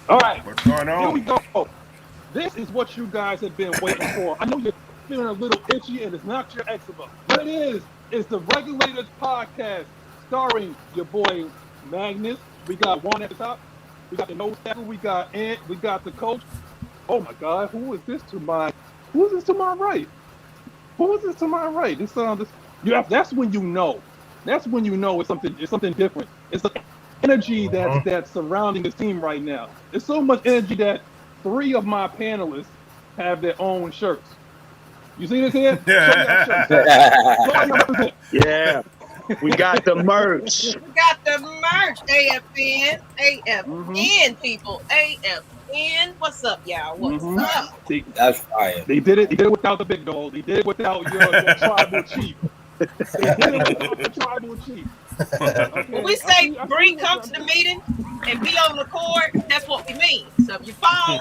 All right. What's going Here on? we go. This is what you guys have been waiting for. I know you're feeling a little itchy, and it's not your eczema. What it is the Regulators Podcast, starring your boy Magnus. We got Juan at the top. We got the nose tackle. We got Ant. We got the coach. Oh my God, who is this to my? Who is this to my right? Who is this to my right? That's when you know. That's when you know it's something different. It's the energy that's surrounding this team right now. It's so much energy that 3 of my panelists have their own shirts. You see this here? Yeah, we got the merch. We got the merch. AFN, people. AFN. What's up, y'all? What's up? That's fire. They did it without the big dog. They did it without your tribal chief. They did it without the tribal chief. Okay. When we say Bree come to the meeting and be on the court, that's what we mean. So if you fall,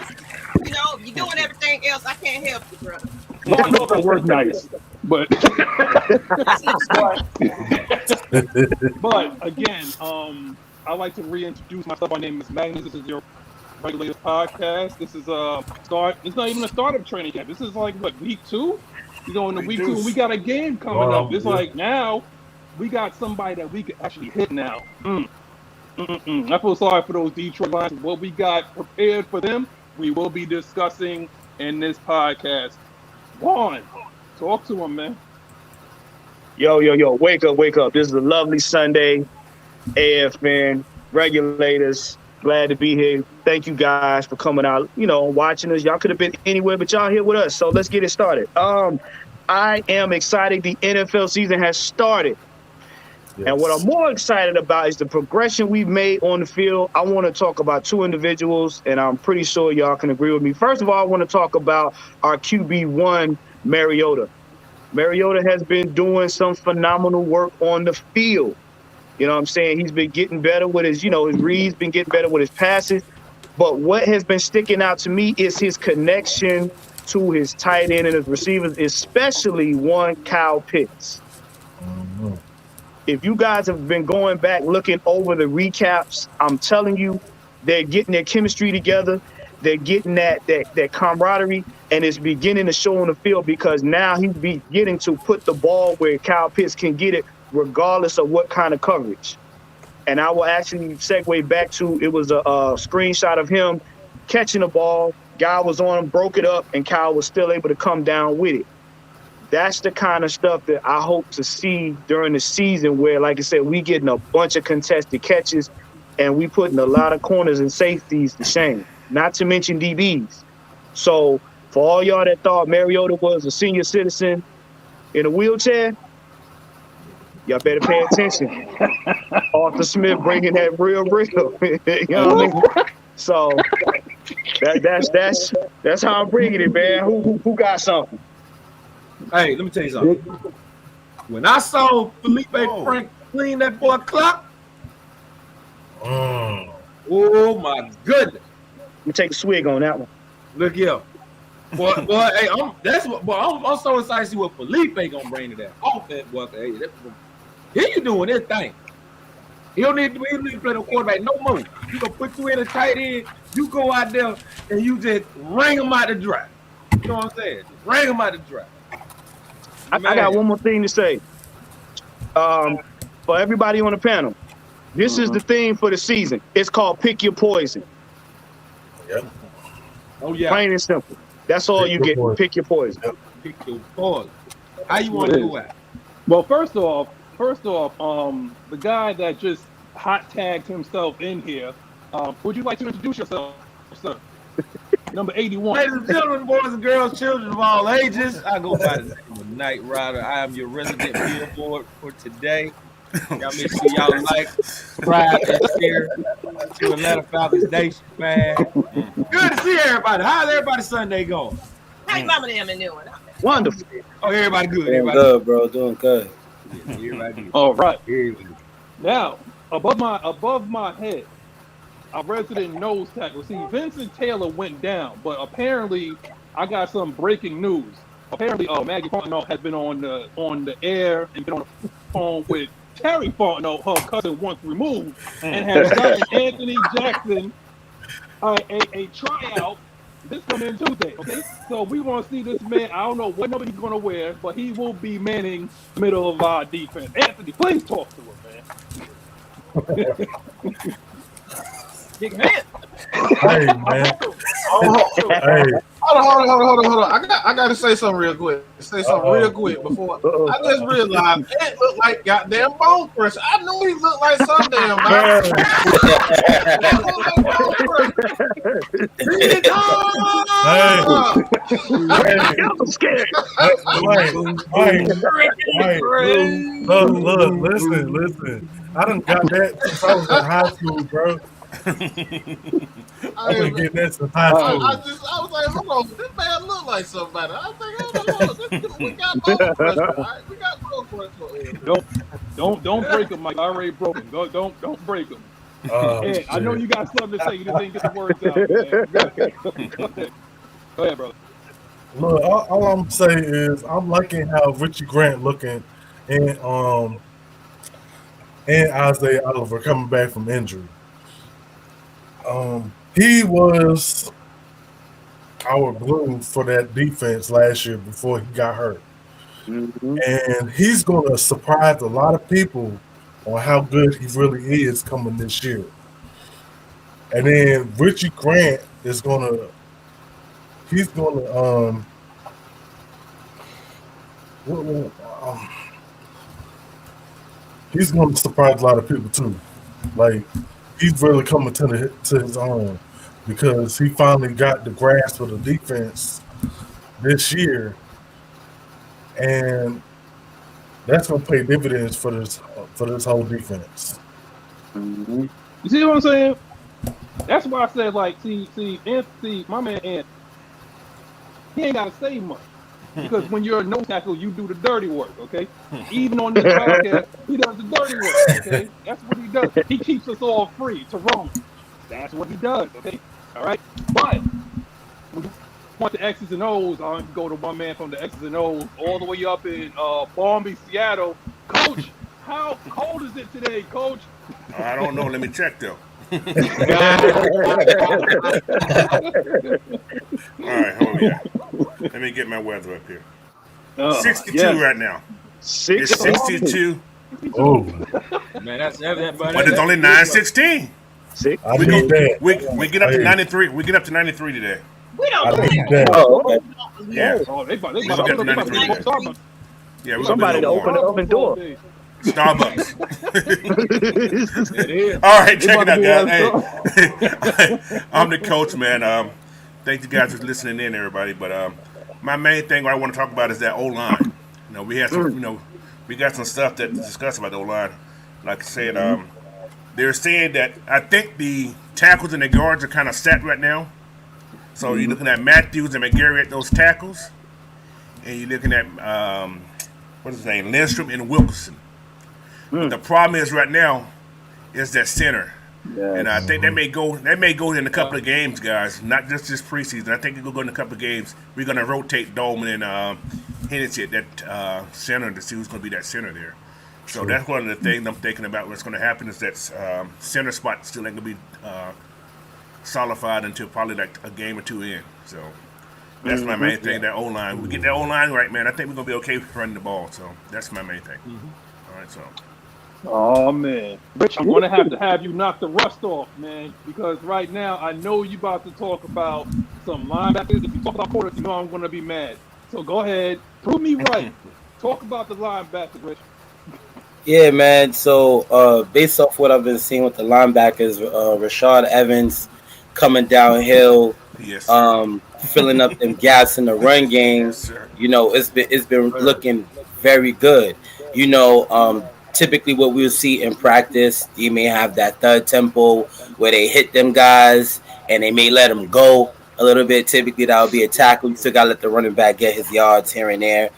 if you're doing everything else, I can't help you, brother. I know that work nice, but again, I'd like to reintroduce myself. My name is Magnus. This is your Regulators Podcast. This is start. It's not even a startup training camp. This is like what, week 2? You go into week 2, and we got a game coming up. It's like now we got somebody that we could actually hit now. I feel sorry for those Detroit Lions. What we got prepared for them, we will be discussing in this podcast. Juan, talk to him, man. Yo, wake up. This is a lovely Sunday. AFN, Regulators, glad to be here. Thank you guys for coming out, watching us. Y'all could have been anywhere, but y'all here with us. So let's get it started. I am excited. The NFL season has started. Yes. And what I'm more excited about is the progression we've made on the field. I want to talk about 2 individuals, and I'm pretty sure y'all can agree with me. First of all, I want to talk about our QB1, Mariota. Mariota has been doing some phenomenal work on the field. You know what I'm saying? He's been getting better with his reads, been getting better with his passes. But what has been sticking out to me is his connection to his tight end and his receivers, especially one Kyle Pitts. Mm-hmm. If you guys have been going back looking over the recaps, I'm telling you, they're getting their chemistry together. They're getting that camaraderie, and it's beginning to show on the field because now he's beginning to put the ball where Kyle Pitts can get it regardless of what kind of coverage. And I will actually segue back to, it was a screenshot of him catching the ball. Guy was on him, broke it up, and Kyle was still able to come down with it. That's the kind of stuff that I hope to see during the season where, like I said, we getting a bunch of contested catches and we putting a lot of corners and safeties to shame, not to mention DBs. So for all y'all that thought Mariota was a senior citizen in a wheelchair, y'all better pay attention. Arthur Smith bringing that real. You know what I mean? So that's how I'm bringing it, man. Who got something? Hey, let me tell you something. When I saw Felipe Franks clean that boy clock, oh my goodness! Let me take a swig on that one. Look here, boy. Hey, I'm so excited to see what Felipe gonna bring to that offense. Boy, hey, he doing his thing. He don't need to play the quarterback no more. He gonna put you in a tight end. You go out there and you just ring him out the draft. You know what I'm saying? Just ring him out the draft. I got one more thing to say. For everybody on the panel, this is the theme for the season. It's called Pick Your Poison. Yep. Oh yeah. Plain and simple. That's all you get. Pick your poison. Pick your poison. How you want to do that? Well, first off, the guy that just hot tagged himself in here, would you like to introduce yourself, sir? Number 81. Ladies and gentlemen, boys and girls, children of all ages, I go by the name of Knight Rider. I am your resident billboard for today. Y'all make sure y'all like, subscribe, and share to Atlanta Falcons Nation, man. Good to see everybody. How's everybody Sunday going? How you mama them and doing? Wonderful. Oh, everybody good. Doing good, bro. Doing good. Yeah, everybody good. All right. Everybody good. Now, above my head, our resident nose tackle. See, Vincent Taylor went down, but apparently I got some breaking news. Apparently, Maggie T has been on the air and been on the phone with Terry Fontenot, her cousin, once removed, and has gotten Anthony Jackson a tryout this coming Tuesday. Okay, so we want to see this man. I don't know what number he's going to wear, but he will be manning middle of our defense. Anthony, please talk to him, man. Big man. Hey, man. Hey. Hold on. I gotta say something real quick. Before I just realized it looked like goddamn bone crusher. I knew he looked like some damn man. I'm scared. Look, listen. I done got that since I was in high school, bro. I've been getting that since high school. I was like, hold on, this man look like somebody. I was like, hold on, we got bone crusher. Right? We got bone crusher. Don't break him, Mike. I already broke him. Don't break him. Ed, I know you got something to say. You just didn't get the words out, man. Go ahead, bro. Look, all I'm saying is I'm liking how Richie Grant looking and Isaiah Oliver coming back from injury. He was our glue for that defense last year before he got hurt. Mm-hmm. And he's going to surprise a lot of people on how good he really is coming this year. And then Richie Grant is going to he's going to surprise a lot of people too. Like, he's really coming to his own because he finally got the grasp of the defense this year, and that's gonna pay dividends for this whole defense. Mm-hmm. You see what I'm saying? That's why I said, like, see, my man Ant, he ain't gotta say much. Because when you're a nose tackle, you do the dirty work, okay? Even on this podcast, he does the dirty work, okay? That's what he does. He keeps us all free to roam. That's what he does, okay? All right? But when you want the X's and O's, I go to one man from the X's and O's all the way up in Palm Beach, Seattle. Coach, how cold is it today, Coach? I don't know. Let me check, though. All right, hold on. Let me get my weather up here. 62 right now. It's 62. Oh, Man, that's that. But it's only 9:16. We get up to 93. We get up to 93 today. We don't do that. Oh, okay. Yeah. Oh, they We get up to 93 today. Yeah, we're Somebody to open the oven door. Starbucks. It is. All right, check it out, guys. Hey, I'm the coach, man. Thank you guys for listening in, everybody. But my main thing what I want to talk about is that O-line. We have some, we got some stuff to discuss about the O-line. Like I said, they're saying that I think the tackles and the guards are kind of set right now. So you're looking at Matthews and Maggiet at those tackles, and you're looking at what's his name, Lindstrom and Wilkerson. But the problem is right now is that center. Yes. And I think that may go in a couple of games, guys. Not just this preseason. I think it will go in a couple of games. We're going to rotate Dolman and Hennessy at that center to see who's going to be that center there. So that's one of the things I'm thinking about. What's going to happen is that center spot still ain't going to be solidified until probably like a game or two in. So that's my main thing. That O-line. We get that O-line right, man. I think we're going to be okay running the ball. So that's my main thing. All right, so. Oh, man. Rich, I'm going to have you knock the rust off, man, because right now I know you about to talk about some linebackers. If you talk about quarterbacks, you know I'm going to be mad. So go ahead. Prove me right. Talk about the linebackers, Rich. Yeah, man. So based off what I've been seeing with the linebackers, Rashad Evans coming downhill, yes, filling up them gaps in the run game. Yes, it's been looking very good. Typically what we'll see in practice, you may have that third tempo where they hit them guys and they may let them go a little bit. Typically that would be a tackle. You still got to let the running back get his yards here and there.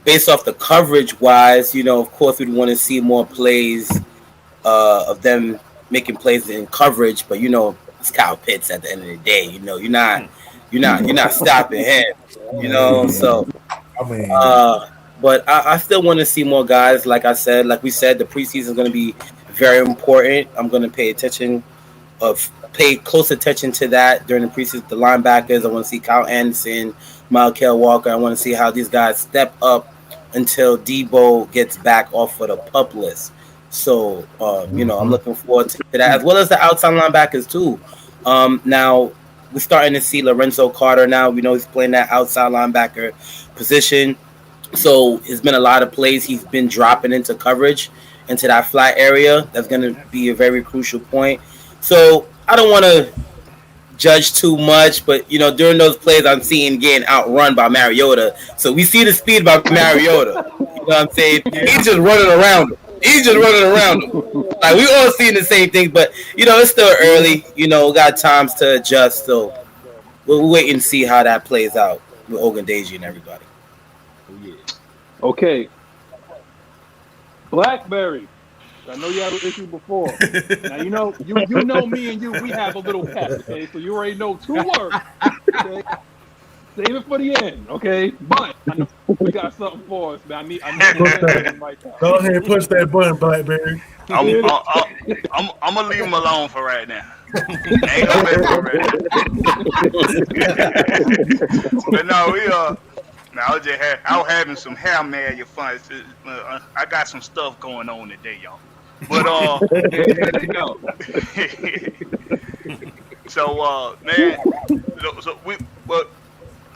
Based off the coverage wise, of course we'd want to see more plays of them making plays in coverage, but it's Kyle Pitts at the end of the day. You're not stopping him. So I mean, But I still want to see more guys. Like we said, the preseason is going to be very important. I'm going to pay close attention to that during the preseason. The linebackers, I want to see Kyle Anderson, Michael Walker. I want to see how these guys step up until Debo gets back off of the PUP list. So, I'm looking forward to that, as well as the outside linebackers too. Now, we're starting to see Lorenzo Carter now. We know he's playing that outside linebacker position. So, there's been a lot of plays he's been dropping into coverage, into that flat area. That's going to be a very crucial point. So, I don't want to judge too much, but, during those plays, I'm seeing getting outrun by Mariota. So, we see the speed by Mariota. You know what I'm saying? He's just running around him. Like, we all seeing the same thing, but, it's still early. Got times to adjust. So, we'll wait and see how that plays out with Ogundeji and everybody. Okay. BlackBerry. I know you had an issue before. Now you know me and you. We have a little pet. Okay, so you already know 2 words. Okay, save it for the end. Okay, but I know we got something for us, man. I need right now. Go ahead and push that button, BlackBerry. I'm gonna leave him alone for right now. Ain't no mess for right now. But no, I was having some hair manual fun. I got some stuff going on today, y'all. But so man, but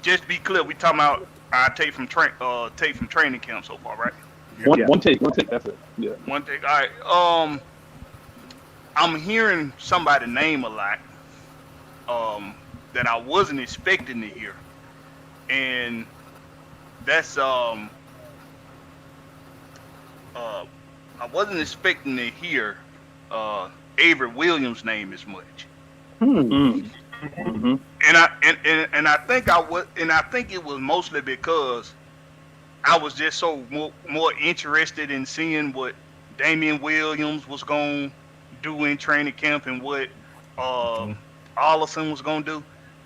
just be clear, we talking about tape from training camp so far, right? One take. That's it. Yeah. One take. All right. I'm hearing somebody name a lot that I wasn't expecting to hear, and that's I wasn't expecting to hear Avery Williams' name as much. Mm-hmm. And I think it was mostly because I was just so more interested in seeing what Damian Williams was going to do in training camp and what Allison was going to do.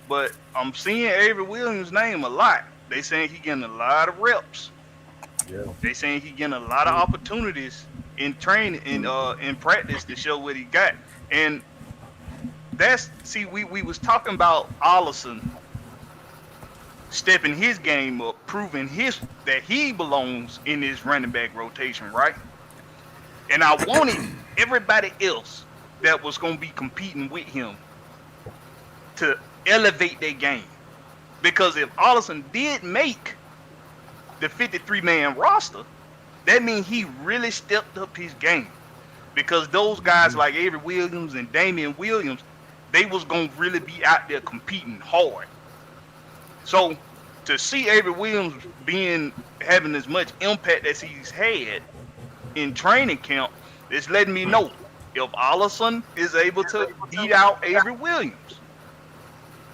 But I'm seeing Avery Williams' name a lot. They saying he getting a lot of reps. Yeah. They saying he getting a lot of opportunities in training in practice to show what he got. And we was talking about Allison stepping his game up, proving that he belongs in this running back rotation, right? And I wanted everybody else that was going to be competing with him to elevate their game. Because if Allison did make the 53-man roster, that means he really stepped up his game. Because those guys like Avery Williams and Damian Williams, they was going to really be out there competing hard. So to see Avery Williams having as much impact as he's had in training camp, it's letting me know if Allison is able to beat out Avery Williams,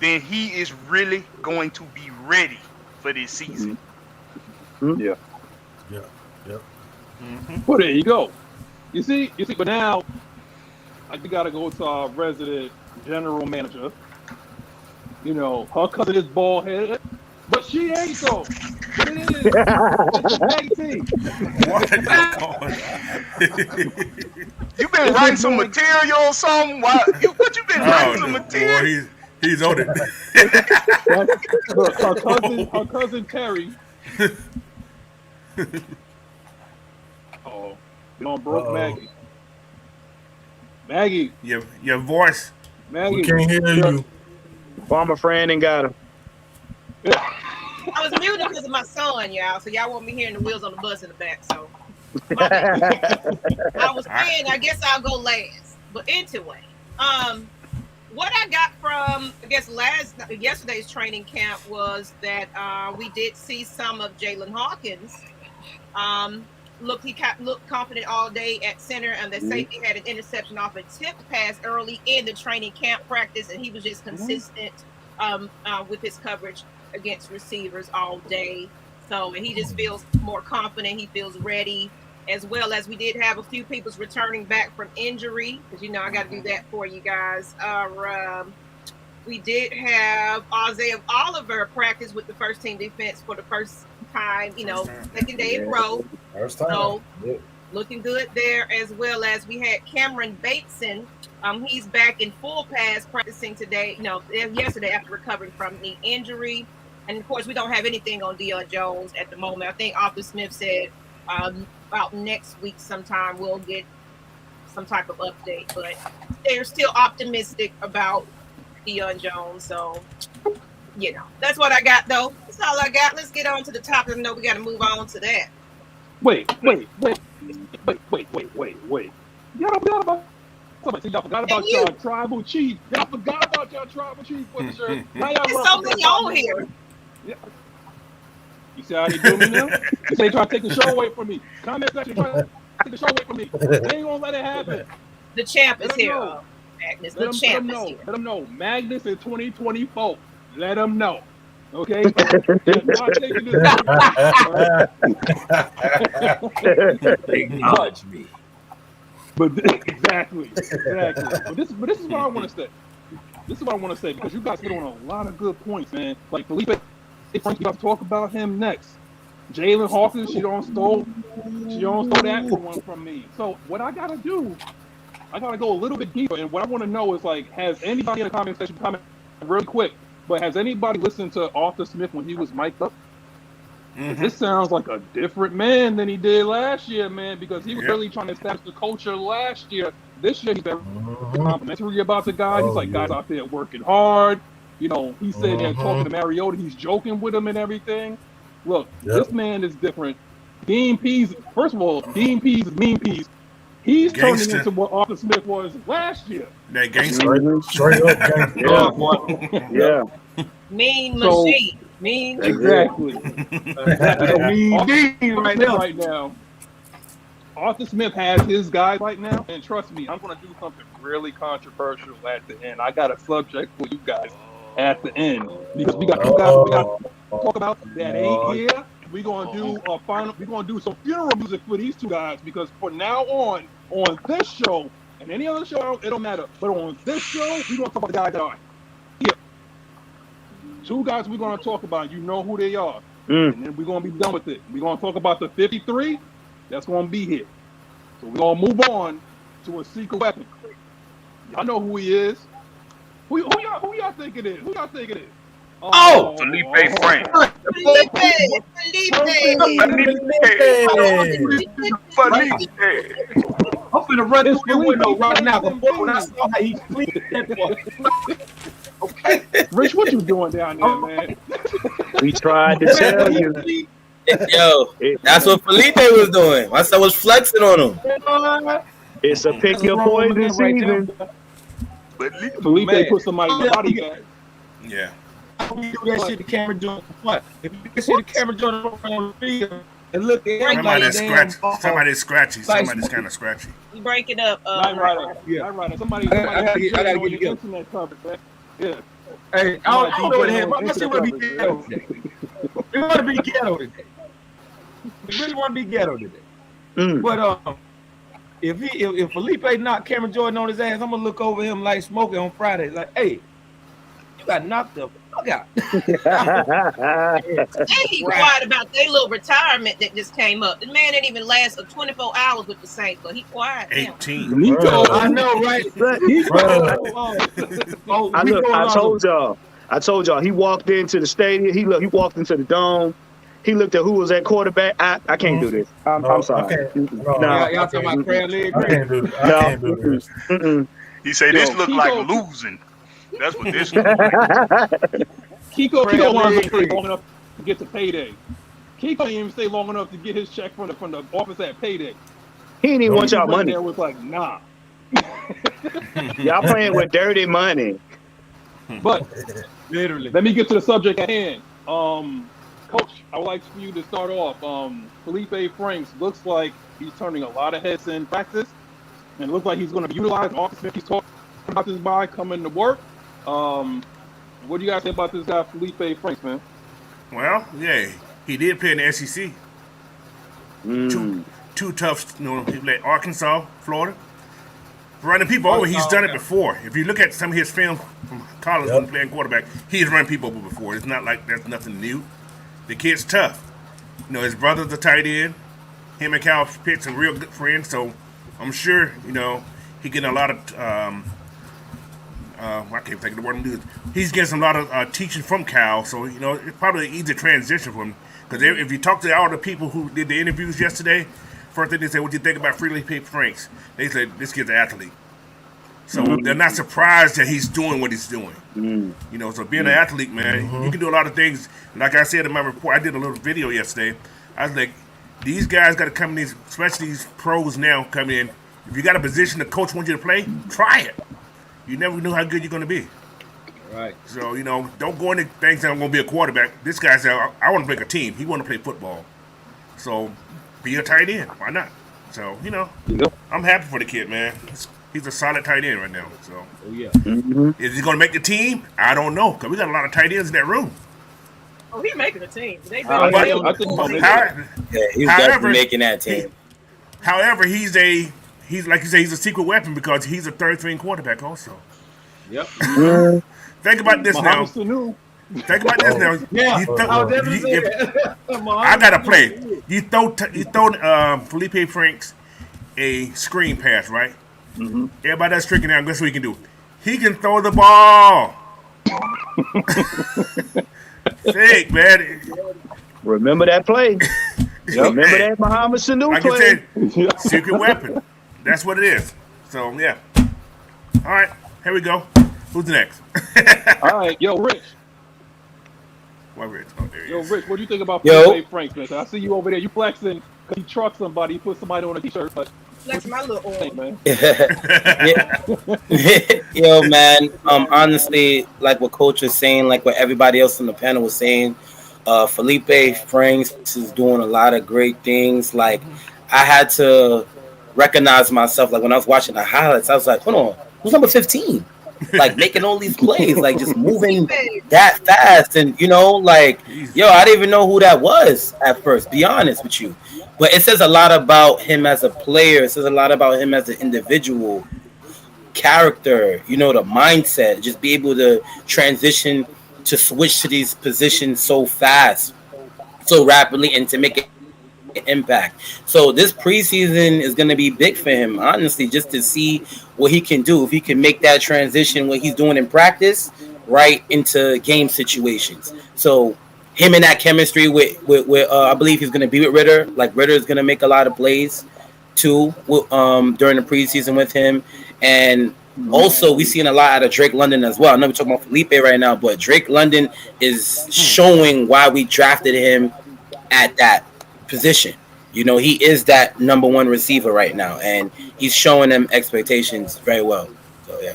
then he is really going to be ready for this season. Mm-hmm. Yeah. Mm-hmm. Well, there you go. You see, but now I got to go to our resident general manager. Her cousin is bald headed, but she ain't though. But it is. It's Maggie T. You been writing some material or something? What you been writing some material? Boy, he's on it. Look, her cousin Terry. Oh, we on broke Maggie. Maggie. Your voice. Maggie. We can't hear you. Farmer friend and got him. I was muted because of my son, y'all. So y'all won't be hearing the wheels on the bus in the back. So I was saying, I guess I'll go last. But anyway, what I got from yesterday's training camp was that we did see some of Jalen Hawkins. He looked confident all day at center, and the safety had an interception off a tip pass early in the training camp practice, and he was just consistent with his coverage against receivers all day. So he just feels more confident. He feels ready, as well as we did have a few people returning back from injury, because I got to do that for you guys. We did have Isaiah Oliver practice with the first team defense for the first time, second day in a row. First time. So looking good there, as well as we had Cameron Bateson. He's back in full pass practicing today, yesterday after recovering from the injury. And of course, we don't have anything on Deion Jones at the moment. I think Arthur Smith said about next week sometime we'll get some type of update, but they're still optimistic about Deion Jones. So, that's what I got, though. That's all I got. Let's get on to the topic. I know we got to move on to that. Wait. Y'all forgot about your tribal chief. Y'all forgot about your tribal chief for the shirt. Now y'all There's so many on here. Yeah. You see how they do me now? They try to take the show away from me. Comment section trying to take the show away from me. They ain't gonna let it happen. The champ is here, Magnus. The champ is here. Let them know. Magnus in 2024. Let them know. Okay? Acknowledge me. But exactly. But this is what I want to say. This is what I want to say, because you guys hit on a lot of good points, man. Like Felipe Franks, we got to talk about him next. Jalen Hawkins, she don't stole that one from me. So what I gotta do, I gotta go a little bit deeper. And what I want to know is, like, has anybody in the comment section comment really quick? But has anybody listened to Arthur Smith when he was mic'd up? Mm-hmm. This sounds like a different man than he did last year, man, because he was really trying to establish the culture last year. This year, he's very complimentary about the guys. He's like, guys out there working hard. He said that talking to Mariota, he's joking with him and everything. Look, this man is different. Dean Pease, first of all, Dean Pease is Mean Pease. He's turning into what Arthur Smith was last year. That gangster. Straight up gangster. Yeah. Mean machine. Mean. Exactly. Mean right now. Arthur Smith has his guy right now, and trust me, I'm going to do something really controversial at the end. I got a subject for you guys at the end, because we got to talk about that ain't here. We're going to do a final. We're going to do some funeral music for these two guys, because from now on this show and any other show, it don't matter. But on this show, we're going to talk about the guys that are here. Two guys we're going to talk about. You know who they are, and then we're going to be done with it. We're going to talk about the 53. That's going to be here. So we're going to move on to a secret weapon. Y'all know who he is. Who y'all think it is? Who y'all think it is? Felipe Franks. Felipe. I'm finna run this window right now. When I saw how he cleaned that boy. Okay. Rich, what you doing down there, man? We tried to tell you. Yo, that's what Felipe was doing. My son was flexing on him. It's a pick your poison season. Felipe put somebody in the body bag. Yeah. We do that shit to Cameron Jordan. What? If you can see the Cameron Jordan on the field and look at him somebody's scratchy. Somebody's kind of scratchy. You break it up. Right. Somebody I gotta get the internet covered, man. Yeah. Hey, I don't know what the hell. My shit want to be ghetto today. We want to be ghetto today. We really want to be ghetto today. But if Felipe knocked Cameron Jordan on his ass, I'm gonna look over him like smoking on Friday. Like, hey, you got knocked the fuck out. And he quiet about their little retirement that just came up. The man didn't even last 24 hours with the Saints, but he quiet. 18. I know, right? I told y'all. He walked into the stadium. He walked into the dome. He looked at who was at quarterback. I can't do this. I'm sorry. Y'all talking about crab leg? I can't do this. He said this looked like losing. That's what this looks like. Kiko wanted to stay long enough to get to payday. Kiko didn't even stay long enough to get his check from the office at payday. He didn't even want y'all money. There was like, nah. Y'all playing with dirty money. But literally, let me get to the subject at hand. Coach, I would like for you to start off. Felipe Franks looks like he's turning a lot of heads in practice, and it looks like he's going to be utilized. Arthur Smith, he's talking about this guy coming to work. What do you guys think about this guy, Felipe Franks, man? Well, yeah, he did play in the SEC. Two tough, he played Arkansas, Florida. Running people over, he's done it before. If you look at some of his film from college when playing quarterback, he's run people over before. It's not like that's nothing new. The kid's tough. You know, his brother's a tight end. Him and Kyle Pitts are real good friends, so I'm sure, you know, he getting a lot of I can't think of the word. He's getting a lot of teaching from Cal, so you know it's probably an easy transition for him. Because if you talk to all the people who did the interviews yesterday, first thing they said, "What do you think about Felipe Franks?" They said, "This kid's an athlete." So they're not surprised that he's doing what he's doing. You know, so being an athlete, man, you can do a lot of things. Like I said in my report, I did a little video yesterday. I was like, these guys got to come in, these, especially these pros now come in. If you got a position the coach wants you to play, try it. You never know how good you're going to be. Right. So, you know, don't go into things that I'm going to be a quarterback. This guy said, I want to make a team. He want to play football. So, be a tight end. Why not? So, you know, I'm happy for the kid, man. He's a solid tight end right now. So, is he going to make the team? I don't know, because we got a lot of tight ends in that room. Oh, he's making a team. He's definitely making that team. However, he's like you say, he's a secret weapon because he's a third-string quarterback also. Yep. Think about this now. Think about this now. Yeah, I gotta play. You throw Felipe Franks a screen pass, right? Everybody that's tricking out. Guess what he can do? He can throw the ball. Fake, man. Remember that play. Remember that Muhammad Sanu like play. I said, secret weapon. That's what it is. So, yeah. All right, here we go. Who's next? All right, yo, Rich. What Rich? Oh, there he Yo, is. Rich, what do you think about Felipe Franks, man? I see you over there. You flexing because you truck somebody. You put somebody on a t-shirt. But Flex my little arm. man. Yo, man. Honestly, like what Coach was saying, like what everybody else on the panel was saying, Felipe Franks is doing a lot of great things. Like, I had to recognize myself. Like, when I was watching the highlights, I was like, hold on, who's number 15? Like, making all these plays, like, just moving that fast. And, you know, like, yo, I didn't even know who that was at first, be honest with you. But it says a lot about him as a player. It says a lot about him as an individual character, you know, the mindset, just be able to transition to switch to these positions so fast, so rapidly, and to make an impact. So this preseason is going to be big for him, honestly, just to see what he can do. If he can make that transition, what he's doing in practice, right into game situations. So him and that chemistry with I believe he's going to be with Ritter. Like, Ritter is going to make a lot of plays too during the preseason with him. And also, we're seeing a lot out of Drake London as well. I know we're talking about Felipe right now, but Drake London is showing why we drafted him at that position. You know, he is that number one receiver right now, and he's showing them expectations very well. So, yeah.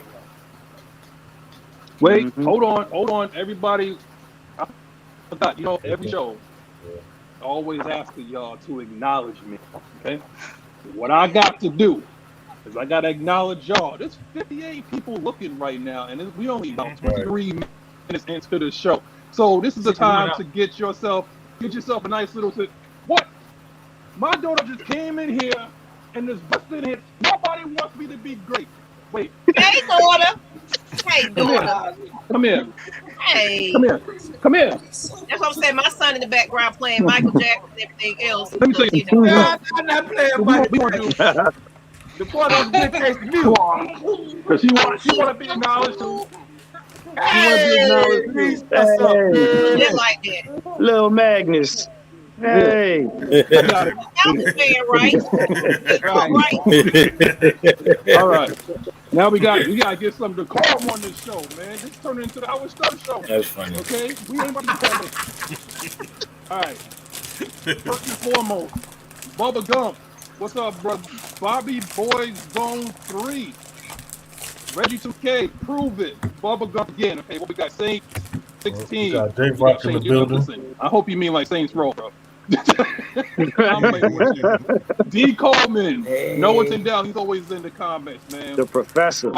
Wait, hold on, everybody. I forgot, you know, every show, I always asking y'all to acknowledge me, okay? What I got to do is I got to acknowledge y'all. There's 58 people looking right now, and we only about 23 minutes into the show. So this is the time to get yourself a nice little sit. What? My daughter just came in here and is busting in. Nobody wants me to be great. Wait. Hey, daughter. Hey, daughter. Come here. Hey. Come here. Come here. That's what I'm saying. My son in the background playing Michael Jackson and everything else. Let me tell you. I'm not playing Michael Jackson. The boy don't get taste music. Because she want to be acknowledged too. Hey, what's up? Just like that. Little Magnus. Hey. I was saying right. All right. Now we got to get some decorum on this show, man. This turned into the Howard Stern show. That's funny. Okay? We ain't about to do that. All right. First and foremost, Bubba Gump. What's up, bro? Bobby Boy Zone 3. Reggie 2K, prove it. Bubba Gump again. Okay, what we got? Saints 16. We got Dave Rock in the building. Listen, I hope you mean like Saints Row, bro. I'm playing with you. D. Coleman. No one's in doubt. He's always in the comments, man. The professor.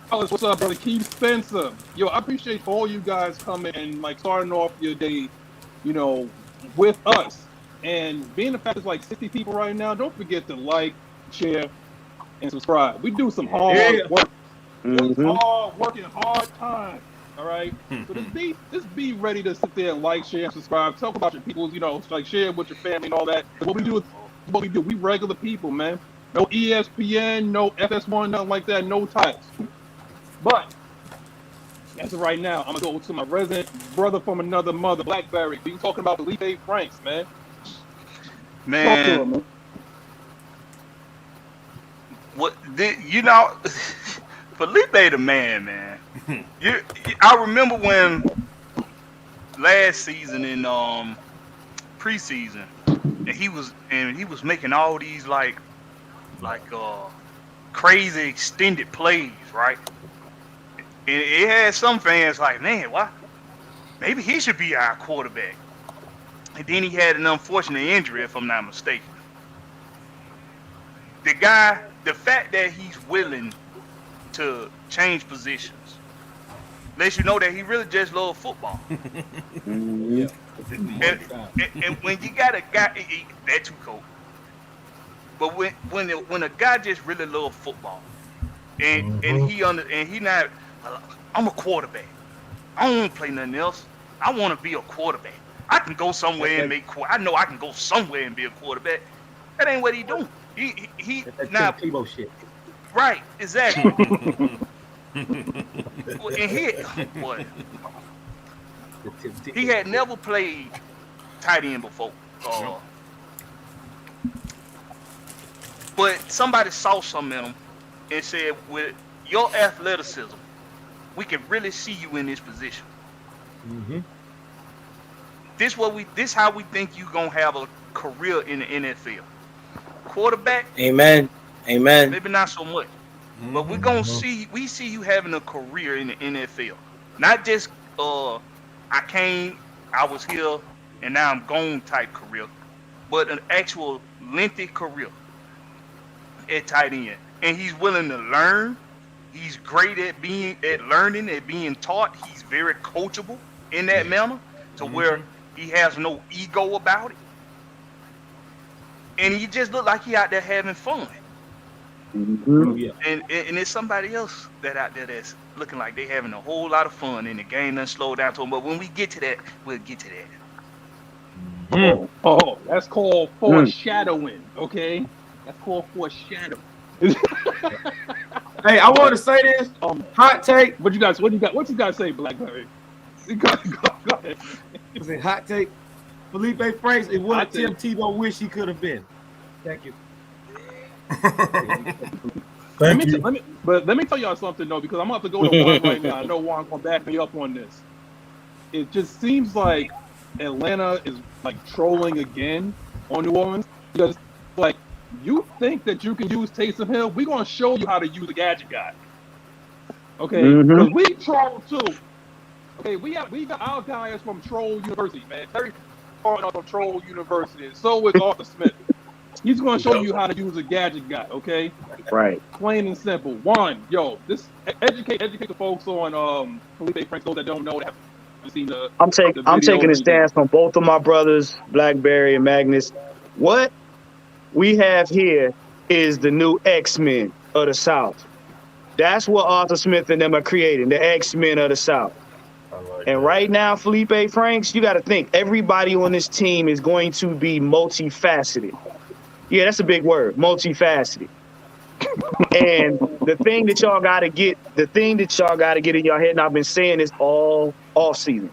What's up, brother? Keith Spencer. Yo, I appreciate all you guys coming and like starting off your day, you know, with us. And being the fact there's like 60 people right now, don't forget to like, share, and subscribe. We do some hard work. Hard working, hard time. All right. So just be ready to sit there and like, share, and subscribe. Talk about your people, like share with your family and all that. And what we do is what we do. We regular people, man. No ESPN, no FS1, nothing like that. No titles. But as of right now, I'm gonna go to my resident brother from another mother, Blackberry. We talking about Felipe Franks, man. Talk to him, man. Felipe the man. I remember when last season in preseason, and he was making all these like crazy extended plays, right? And it had some fans like, man, why? Maybe he should be our quarterback. And then he had an unfortunate injury, if I'm not mistaken. The fact that he's willing to change positions lets you know that he really just loves football. Yeah. And when you got a guy, that too cold. But when a guy just really loves football, and he not, I'm a quarterback. I don't want to play nothing else. I want to be a quarterback. I can go somewhere and I know I can go somewhere and be a quarterback. That ain't what he doing. He now Tebow shit. Right, exactly. And he had never played tight end before. But somebody saw something in him and said, with your athleticism, we can really see you in this position. Mm-hmm. This how we think you gonna have a career in the NFL. Quarterback. Amen. Maybe not so much. But we're gonna see you having a career in the NFL. Not just I was here and now I'm gone type career, but an actual lengthy career at tight end. And he's willing to learn. He's great at learning, at being taught. He's very coachable in that manner to where he has no ego about it. And he just looked like he out there having fun. Mm-hmm. Yeah. And it's somebody else that out there that's looking like they having a whole lot of fun and the game doesn't slow down to them. But when we get to that, we'll get to that. Oh, that's called foreshadowing, okay? That's called foreshadowing. Hey, I want to say this. Hot take. What you guys say, Blackberry? Go ahead. Was it hot take? Felipe Franks is what Tim Tebow wish he could have been. Thank you. Let me tell y'all something though, because I'm about to go to Juan right now. I know Juan's gonna back me up on this. It just seems like Atlanta is like trolling again on New Orleans, because like you think that you can use Taysom Hill, we're gonna show you how to use a gadget guy. Okay, because we troll too. Okay, we got our guys from Troll University, man. Very far from Troll University, and so is Arthur Smith. He's going to show you how to use a gadget guy, okay? Right. Plain and simple. One, this educate the folks on Felipe Franks, those that don't know, that haven't seen the. I'm taking a stance from both of my brothers, Blackberry and Magnus. What we have here is the new X-Men of the South. That's what Arthur Smith and them are creating, the X-Men of the South. And right now, Felipe Franks, you got to think everybody on this team is going to be multifaceted. Yeah, that's a big word, multifaceted. And the thing that y'all got to get in your head, and I've been saying this all season,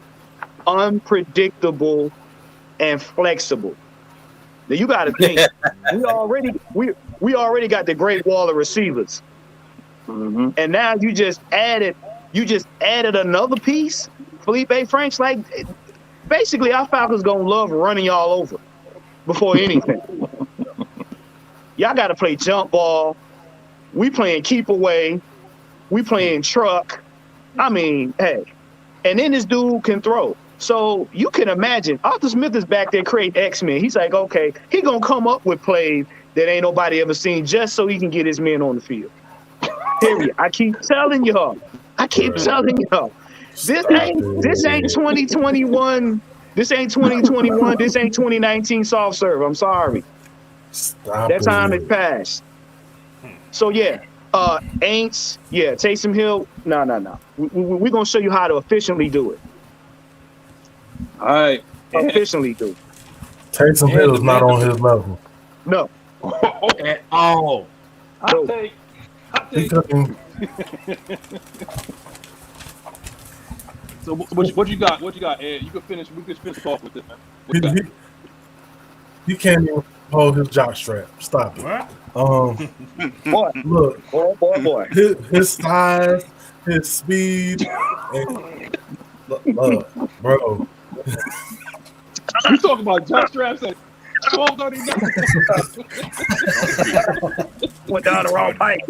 unpredictable and flexible. Now you got to think, we already got the great wall of receivers, and now you just added another piece, Felipe Franks. Like basically, our Falcons gonna love running y'all over before anything. Y'all got to play jump ball. We playing keep away. We playing truck. I mean, hey. And then this dude can throw. So you can imagine, Arthur Smith is back there creating X-Men. He's like, okay, he going to come up with plays that ain't nobody ever seen just so he can get his men on the field. Period. I keep telling y'all. This ain't 2021. This ain't 2021. This ain't 2019 soft serve. I'm sorry. That time has passed. So yeah, Aints, Taysom Hill. No. We're gonna show you how to efficiently do it. All right. Efficiently do it. Taysom Hill is not on his level. No. At all. Hot take. He couldn't. So what you got? What you got, Ed? You can finish. We can finish off with this, man. What you got? He can't even hold his jock strap. Stop it. Boy. Look. Boy. His size, his speed, and bro. You talking about jock straps at 12:39? Went down the wrong pipe.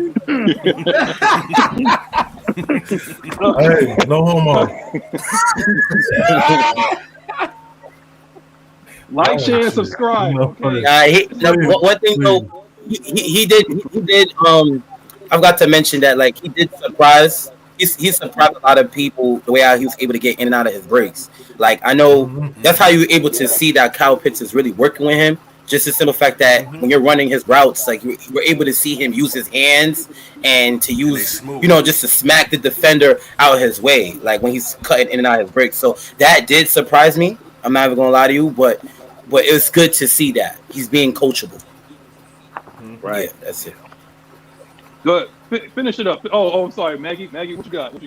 Hey, no homo. Like, share, and subscribe. Okay. One thing though, he did. I forgot to mention that like he did surprise. He surprised a lot of people the way how he was able to get in and out of his breaks. Like I know that's how you were able to see that Kyle Pitts is really working with him. Just the simple fact that when you're running his routes, like you're able to see him use his hands and to use, just to smack the defender out his way, like when he's cutting in and out of his breaks. So that did surprise me. I'm not even gonna lie to you, but it was good to see that he's being coachable. Right, yeah, that's it. Good. Finish it up. Oh, I'm sorry, Maggie. Maggie, what you got? I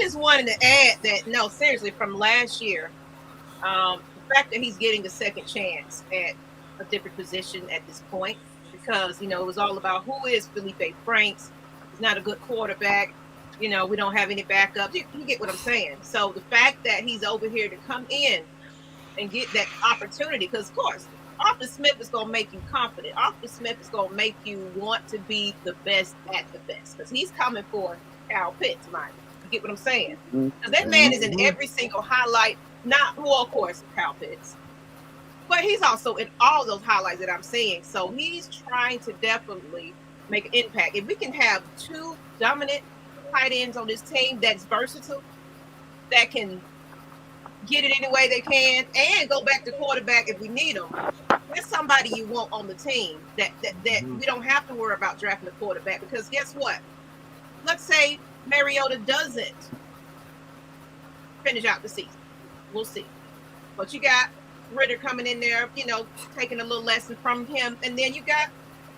just wanted to add that, no, seriously, from last year, the fact that he's getting a second chance at a different position at this point, because, it was all about who is Felipe Franks. He's not a good quarterback. We don't have any backups. You get what I'm saying. So the fact that he's over here to come in and get that opportunity, because, of course, Arthur Smith is going to make you confident. Arthur Smith is going to make you want to be the best at the best, because he's coming for Kyle Pitts, mind you. You get what I'm saying? Because that man is in every single highlight. Of course, Kyle Pitts, but he's also in all those highlights that I'm seeing. So he's trying to definitely make an impact. If we can have two dominant tight ends on this team that's versatile, that can get it any way they can and go back to quarterback if we need them, that's somebody you want on the team that we don't have to worry about drafting a quarterback, because guess what? Let's say Mariota doesn't finish out the season. We'll see. But you got Ritter coming in there, taking a little lesson from him. And then you got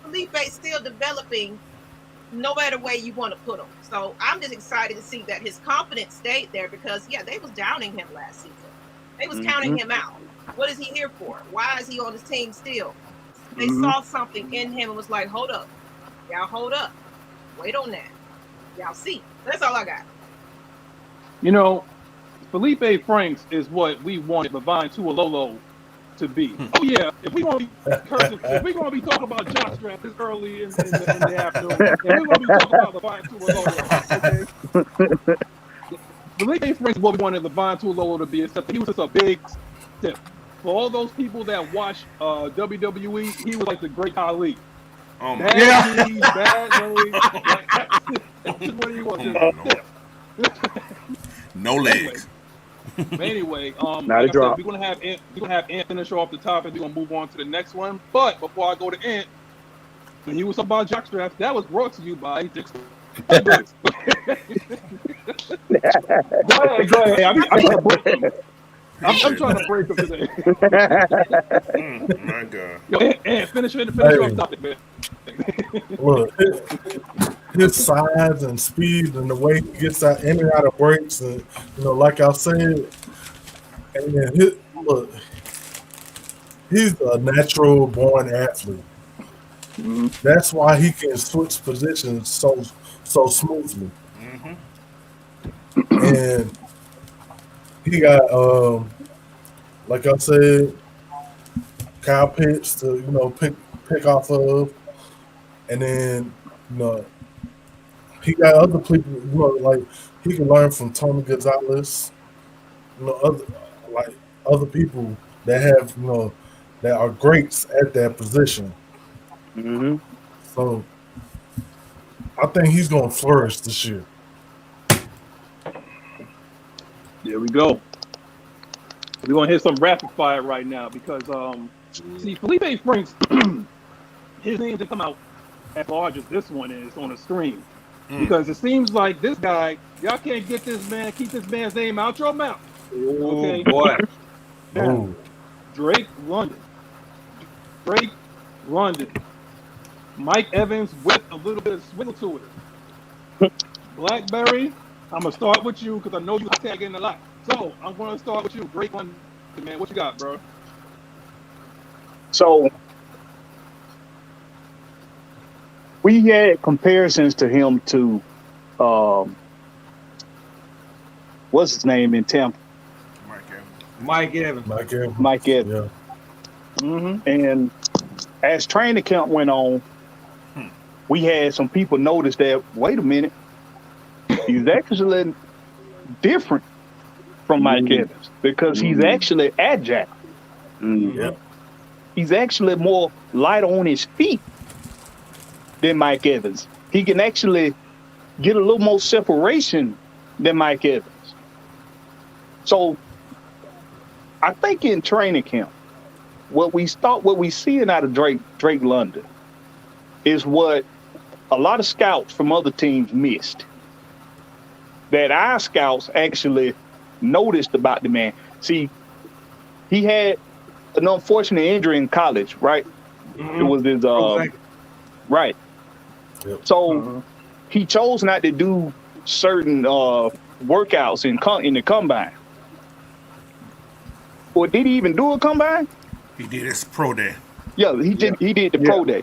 Felipe still developing no matter way you want to put him. So I'm just excited to see that his confidence stayed there, because, they was downing him last season. They was counting him out. What is he here for? Why is he on this team still? They saw something in him and was like, hold up. Y'all hold up. Wait on that. Y'all see. That's all I got. Felipe Franks is what we wanted Levine Tualolo to be. Oh yeah, if we're gonna be talking about jock strap this early in the afternoon, and we're gonna be talking about Levine Tualolo, okay? Felipe Franks is what we wanted Levine Tualolo to be, except he was just a big step. For all those people that watch WWE, he was like the great Ali. Bad knees, bad legs. That's just what he was. No legs. Anyway, Not like a drop. we're gonna have Ant finish off the top, and we're gonna move on to the next one. But before I go to Ant, when you was talking about jock straps, that was brought to you by Dixon. Go ahead. I'm trying to break them today. My God. Yo, Ant, finish off the topic, man. Look, his size and speed and the way he gets out in and out of breaks, and like I said, and then he's a natural born athlete. That's why he can switch positions so smoothly. And he got like I said, Kyle Pitts to pick off of, and then he got other people, like he can learn from Tony Gonzalez, other people that have, that are greats at that position. So I think he's going to flourish this year. There we go. We're going to hit some rapid fire right now because, see, Felipe Franks, his name did come out as large as this one is on a stream. Because it seems like this guy, y'all can't get this man, keep this man's name out your mouth. Oh, boy. Now, Drake London. Mike Evans with a little bit of swiggle to it. Blackberry, I'm going to start with you because I know you tagging a lot. So, I'm going to start with you. Drake London, man. What you got, bro? So, we had comparisons to him to, what's his name in Tampa? Mike Evans. Yeah. And as training camp went on, we had some people notice that, wait a minute, he's actually different from Mike Evans because he's actually agile. He's actually more light on his feet than Mike Evans. He can actually get a little more separation than Mike Evans. So I think in training camp, what we seeing out of Drake London is what a lot of scouts from other teams missed. That our scouts actually noticed about the man. See, he had an unfortunate injury in college, right? It was his right. Yep. So he chose not to do certain workouts in the combine. Or did he even do a combine? He did his pro day. Yeah, he did the pro day.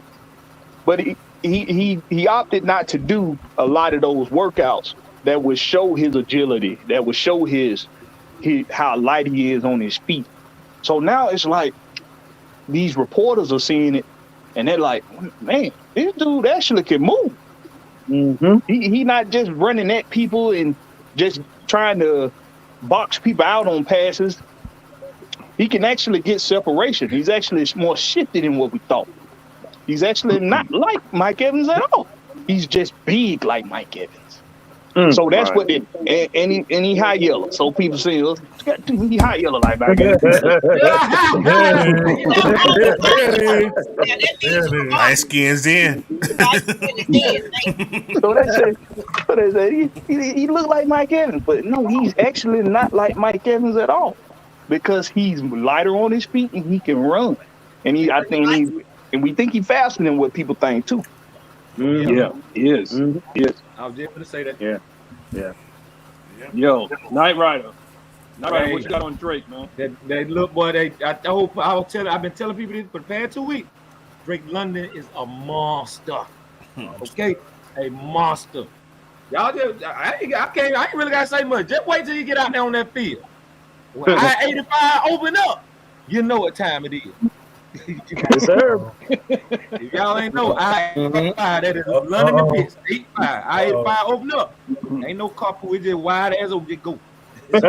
But he opted not to do a lot of those workouts that would show his agility, that would show his how light he is on his feet. So now it's like these reporters are seeing it and they're like, man, this dude actually can move. He not just running at people and just trying to box people out on passes. He can actually get separation. He's actually more shifted than what we thought. He's actually not like Mike Evans at all. He's just big like Mike Evans. So that's what they and he high yellow. So people say, oh, he high yellow like Mike Evans. Light skins in. So they say he look like Mike Evans, but no, he's actually not like Mike Evans at all. Because he's lighter on his feet and he can run, and we think he's faster than what people think too. Yeah, he is. Yes, I was just going to say that. Yeah. Yo, Knight Rider, what you got on Drake, man? They look, boy. I've been telling people this for the past 2 weeks. Drake London is a monster. Okay, a monster. Y'all just, I ain't really gotta say much. Just wait till you get out there on that field. When I-85 open up, you know what time it is. Yes, sir. If y'all ain't know, I-85, that is London to Pitts, 85. I-85 open up. Ain't no couple, we just wide as over, just go. Is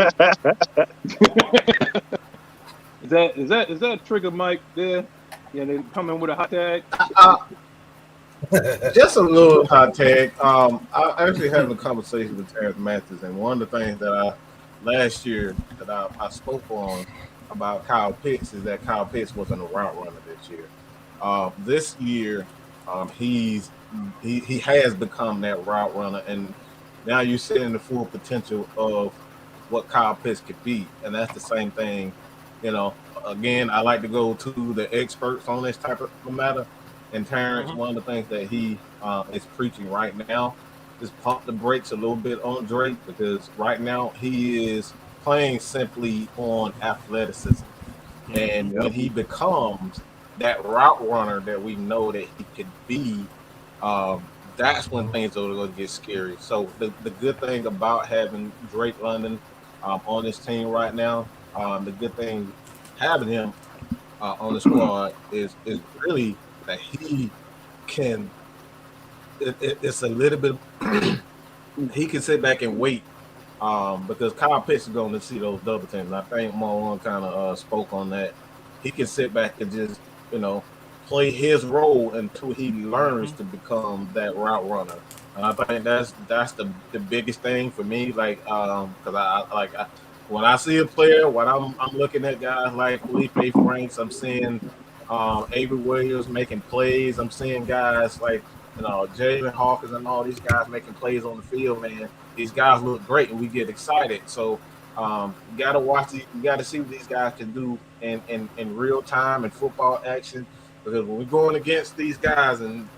that Trigger Mike there? Yeah, they coming with a hot tag. Just a little hot tag. I actually having a conversation with Terrence Mathis, and one of the things that last year that I spoke on about Kyle Pitts is that Kyle Pitts wasn't a route runner this year. This year, he has become that route runner, and now you're seeing the full potential of what Kyle Pitts could be, and that's the same thing. You know, again, I like to go to the experts on this type of matter, and Terrence, one of the things that he is preaching right now is pump the brakes a little bit on Drake, because right now he is playing simply on athleticism. And when he becomes that route runner that we know that he could be, that's when things are going to get scary. So the good thing about having Drake London on this team right now, the good thing having him on the squad is really that he can it's a little bit he can sit back and wait because Kyle Pitts is going to see those double teams. I think Marlon kind of spoke on that. He can sit back and just, play his role until he learns to become that route runner. And I think that's the biggest thing for me. Like, because when I see a player, when I'm looking at guys like Felipe Franks, I'm seeing Avery Williams making plays. I'm seeing guys like Jalen Hawkins and all these guys making plays on the field, man. These guys look great, and we get excited. So you got to watch. You got to see what these guys can do in real time in football action. Because when we're going against these guys, and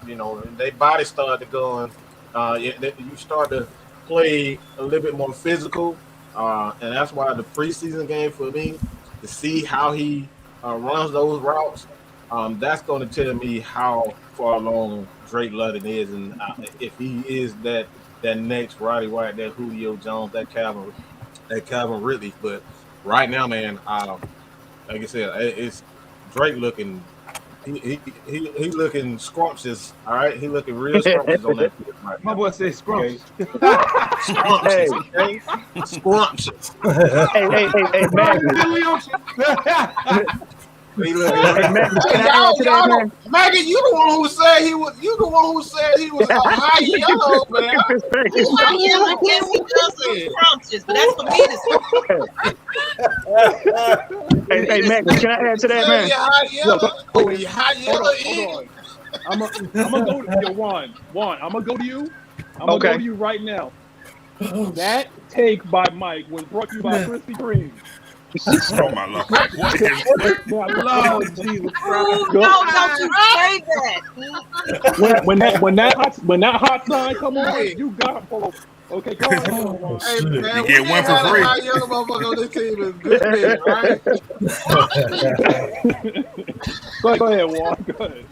their body start to go, you start to play a little bit more physical, and that's why the preseason game for me, to see how he runs those routes, that's going to tell me how far along Drake London is, and if he is that next Roddy White, that Julio Jones, that Calvin Ridley. But right now, man, like I said, it's Drake looking. He looking scrumptious. All right, he looking real scrumptious on that field right now. My boy said scrumptious. Scrumptious. Hey, Magnus. Maggie, you the one who said he was. You the one who said he was high yellow, man. He's high yellow. Yes, he does look scrumptious, but that's for me to say. Hey, Magnus, can I add to that, man? High yellow. I'm gonna go to you, Juan. I'm gonna go to you. I'm gonna go to you right now. That take by Mike was brought to you by Krispy Kreme. Oh my Lord! What is Lord Jesus Christ! No, don't you say that. When that hot sign come on, you got to pull over. Okay, go ahead. Hey, man, You get one for free. High yellow motherfucker on this team is good, man, right? Go ahead, Juan. Go ahead.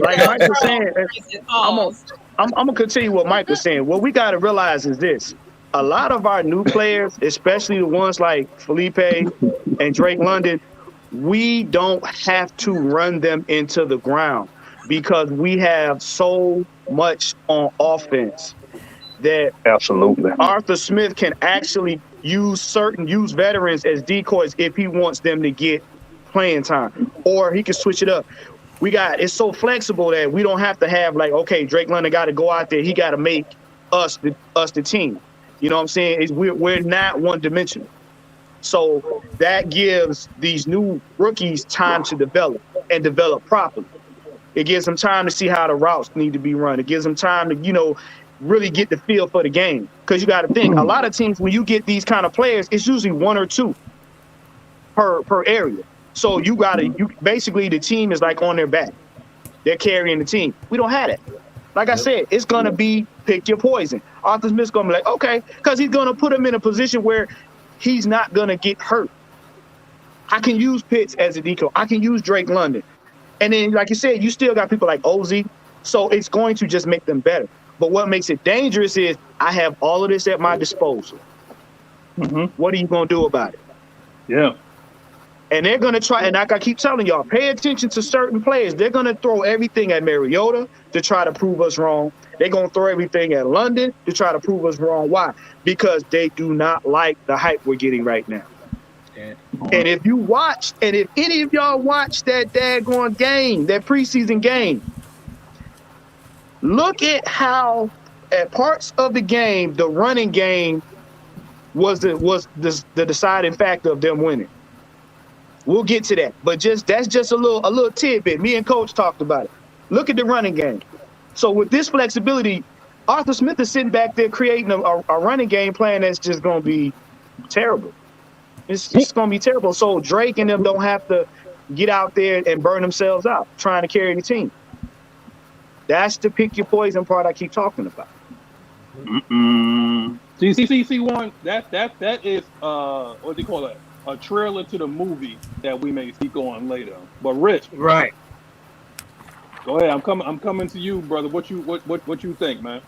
Like Mike was saying, I'm gonna continue what Mike was saying. What we got to realize is this: a lot of our new players, especially the ones like Felipe and Drake London, we don't have to run them into the ground because we have so much on offense that absolutely Arthur Smith can actually use veterans as decoys if he wants them to get playing time, or he can switch it up. It's so flexible that we don't have to have like, okay, Drake London got to go out there. He got to make us the team. You know what I'm saying? We're not one dimensional. So that gives these new rookies time to develop and develop properly. It gives them time to see how the routes need to be run. It gives them time to, really get the feel for the game. Because you got to think, a lot of teams, when you get these kind of players, it's usually one or two per area. So basically the team is like on their back. They're carrying the team. We don't have that. Like I said, it's going to be pick your poison. Arthur Smith's going to be like, okay, because he's going to put him in a position where he's not going to get hurt. I can use Pitts as a decoy. I can use Drake London. And then, like you said, you still got people like Ozzie. So it's going to just make them better. But what makes it dangerous is I have all of this at my disposal. Mm-hmm. What are you going to do about it? Yeah. And they're going to try, and like I keep telling y'all, pay attention to certain players. They're going to throw everything at Mariota to try to prove us wrong. They're going to throw everything at London to try to prove us wrong. Why? Because they do not like the hype we're getting right now. Yeah. And if any of y'all watch that daggone game, that preseason game, look at how at parts of the game, the running game was the deciding factor of them winning. We'll get to that, but that's just a little tidbit. Me and Coach talked about it. Look at the running game. So with this flexibility, Arthur Smith is sitting back there creating a running game plan that's just going to be terrible. It's going to be terrible. So Drake and them don't have to get out there and burn themselves out trying to carry the team. That's the pick your poison part I keep talking about. See, one that is what do you call that? A trailer to the movie that we may speak on later. But Rich, right? Go ahead. I'm coming to you, brother. What you think, man?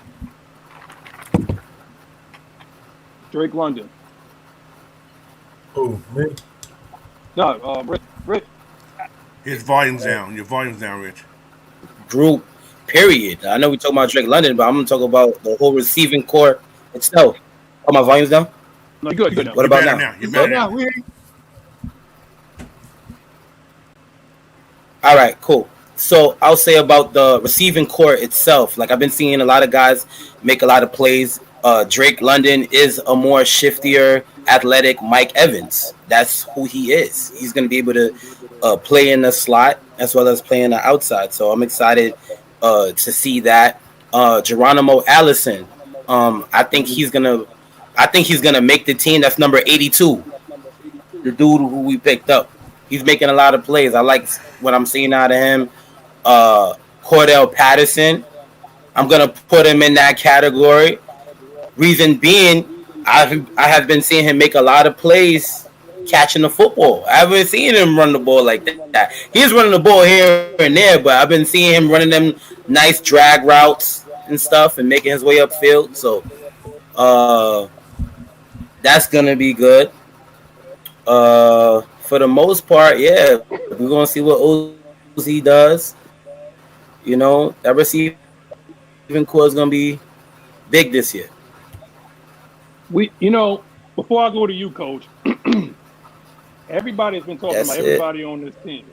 Drake London. Who, me? No, Rich. His volume's down. Your volume's down, Rich. Group. Period. I know we talking about Drake London, but I'm gonna talk about the whole receiving core itself. Oh, my volume's down? No, you're good now. What about now? You're better now. All right, cool. So I'll say about the receiving core itself. Like I've been seeing a lot of guys make a lot of plays. Drake London is a more shiftier, athletic Mike Evans. That's who he is. He's going to be able to play in the slot as well as play in the outside. So I'm excited to see that. Geronimo Allison. I think he's gonna make the team. That's number 82. The dude who we picked up. He's making a lot of plays. I like what I'm seeing out of him. Cordell Patterson. I'm gonna put him in that category. Reason being, I have been seeing him make a lot of plays catching the football. I haven't seen him run the ball like that. He's running the ball here and there, but I've been seeing him running them nice drag routes and stuff and making his way upfield. So that's gonna be good. For the most part, yeah, we're gonna see what OZ does. You know, that receiving core is gonna be big this year. Before I go to you, Coach, everybody's been talking about everybody on this team.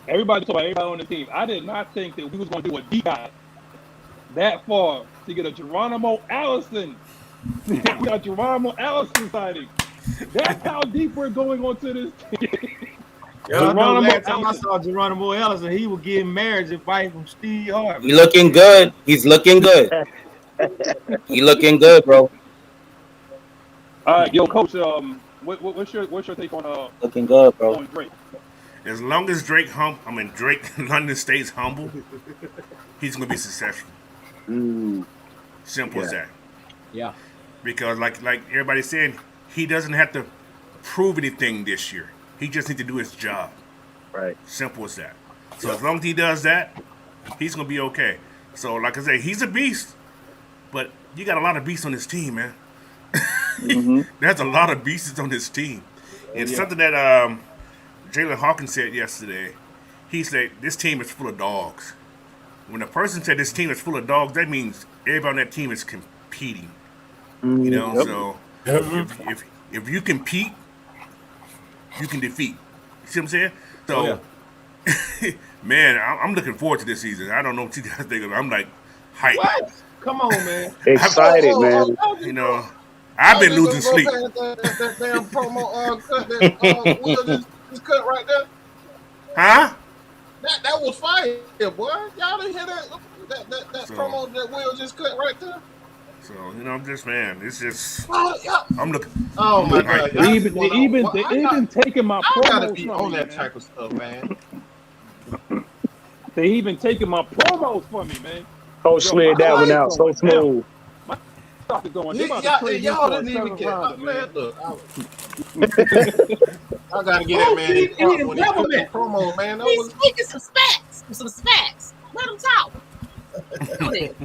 Everybody talking about everybody on the team. I did not think that we was going to do a deep dive that far to get a Geronimo Allison. We got Geronimo Allison sighting. That's how deep we're going onto this team. Last time I saw Geronimo Allison, he was getting marriage advice from Steve Harvey. He's looking good. He's looking good. He looking good, bro. All right, yo, Coach. What's your take on looking good, bro? On Drake? As long as Drake London stays humble, he's gonna be successful. Simple as that. Yeah. Because like everybody's saying, he doesn't have to prove anything this year. He just needs to do his job. Right. Simple as that. So as long as he does that, he's gonna be okay. So like I say, he's a beast, but you got a lot of beasts on this team, man. There's a lot of beasts on this team. And something that Jalen Hawkins said yesterday, he said this team is full of dogs. When a person said this team is full of dogs, that means everybody on that team is competing. You know, so if you compete, you can defeat. You see what I'm saying? So, man, I'm looking forward to this season. I don't know what you guys think of it. I'm like hyped. What? Come on, man. Excited, man. You know, I've been losing sleep. That damn promo cut that Will just cut right there. Huh? That was fire, boy. Y'all didn't hear that promo that Will just cut right there. So, you know, I'm just, man, it's just, yeah. I'm looking. Oh, my God. They even taking my promos. I gotta be on that type of stuff, man. They even taking my promos from me, man. Coach slid that one out so smooth. Y'all didn't even get look. I gotta get that man in when he put the promo, man. He's speaking some facts. Let him talk. Go ahead.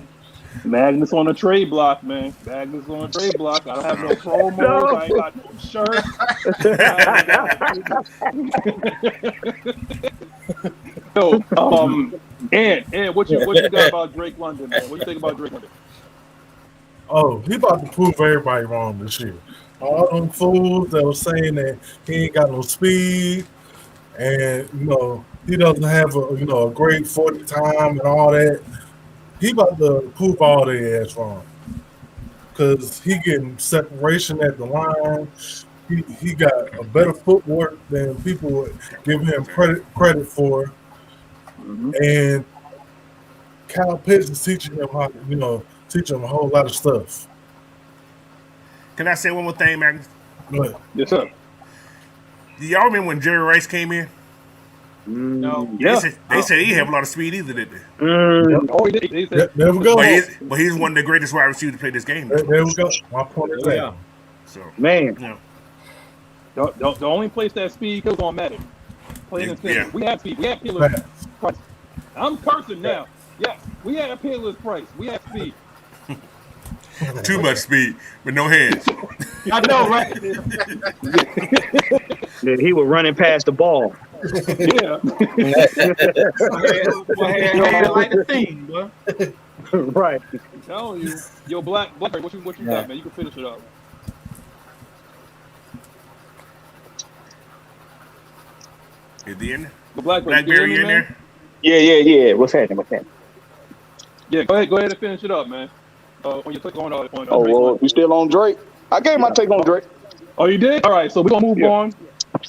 Magnus on the trade block, man. Magnus on the trade block. I don't have no promos. I ain't got no shirt. And what you got about Drake London, man? What you think about Drake London? Oh, he about to prove everybody wrong this year. All them fools that were saying that he ain't got no speed and he doesn't have a great 40 time and all that. He about to prove all their ass wrong. Because he getting separation at the line. He got a better footwork than people would give him credit for. And Kyle Pitts is teaching him how teaching him a whole lot of stuff. Can I say one more thing, Magnus? Yes, sir. Do y'all remember when Jerry Rice came in? No. They said he have a lot of speed either, didn't they? Oh, he did. There we go. But he's one of the greatest wide receivers to play this game. There we go. My point is that. So, man. The only place that speed goes on Madden. Plain and simple. We have speed. We have Peerless Price. I'm cursing now. Yeah, we have Peerless Price. We have speed. Too much speed with no hands. I know, right? Yeah, he was running past the ball. Yeah. Like the thing, bro. Right. I'm telling you. Yo, Blackberry, what you got, man? You can finish it up. Is he in there? Blackberry, in there? Yeah. What's happening? Yeah, go ahead and finish it up, man. When you click on well, you still on Drake? I gave my take on Drake. Oh, you did? All right, so we're gonna move on.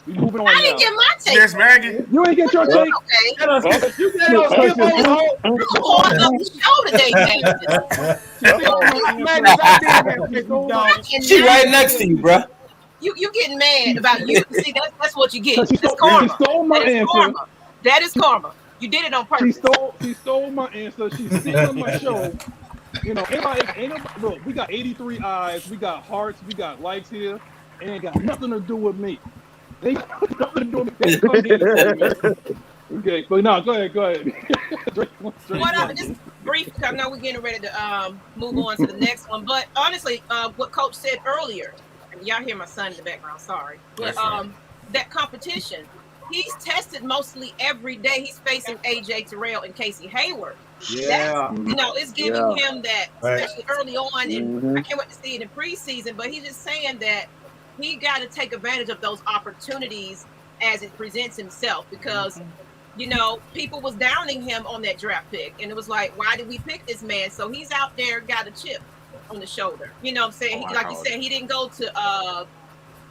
We moving on I now. didn't get my take. Ms Maggie. You ain't get your take. Okay. You said don't skip over the whole. I'm going up the show today, Magnus, I did that. She right next to you, bro. You getting mad about you? See, that's what you get. She It's karma. stole my That is answer. karma. That is karma. You did it on purpose. She stole my answer. She's stealing my show. You know, look, we got 83 eyes, we got hearts, we got likes here, and it got nothing to do with me. They got nothing to do with me. Okay, but no, go ahead. Just brief, because I know we're getting ready to move on to the next one. But honestly, what Coach said earlier, and y'all hear my son in the background, sorry. But that competition, he's tested mostly every day. He's facing AJ Terrell and Casey Hayward. Yeah. It's giving him that, especially early on, and I can't wait to see it in preseason. But he's just saying that he got to take advantage of those opportunities as it presents himself, because people was downing him on that draft pick, and it was like, why did we pick this man? So he's out there, got a chip on the shoulder. You know what I'm saying? Like you said, he didn't go to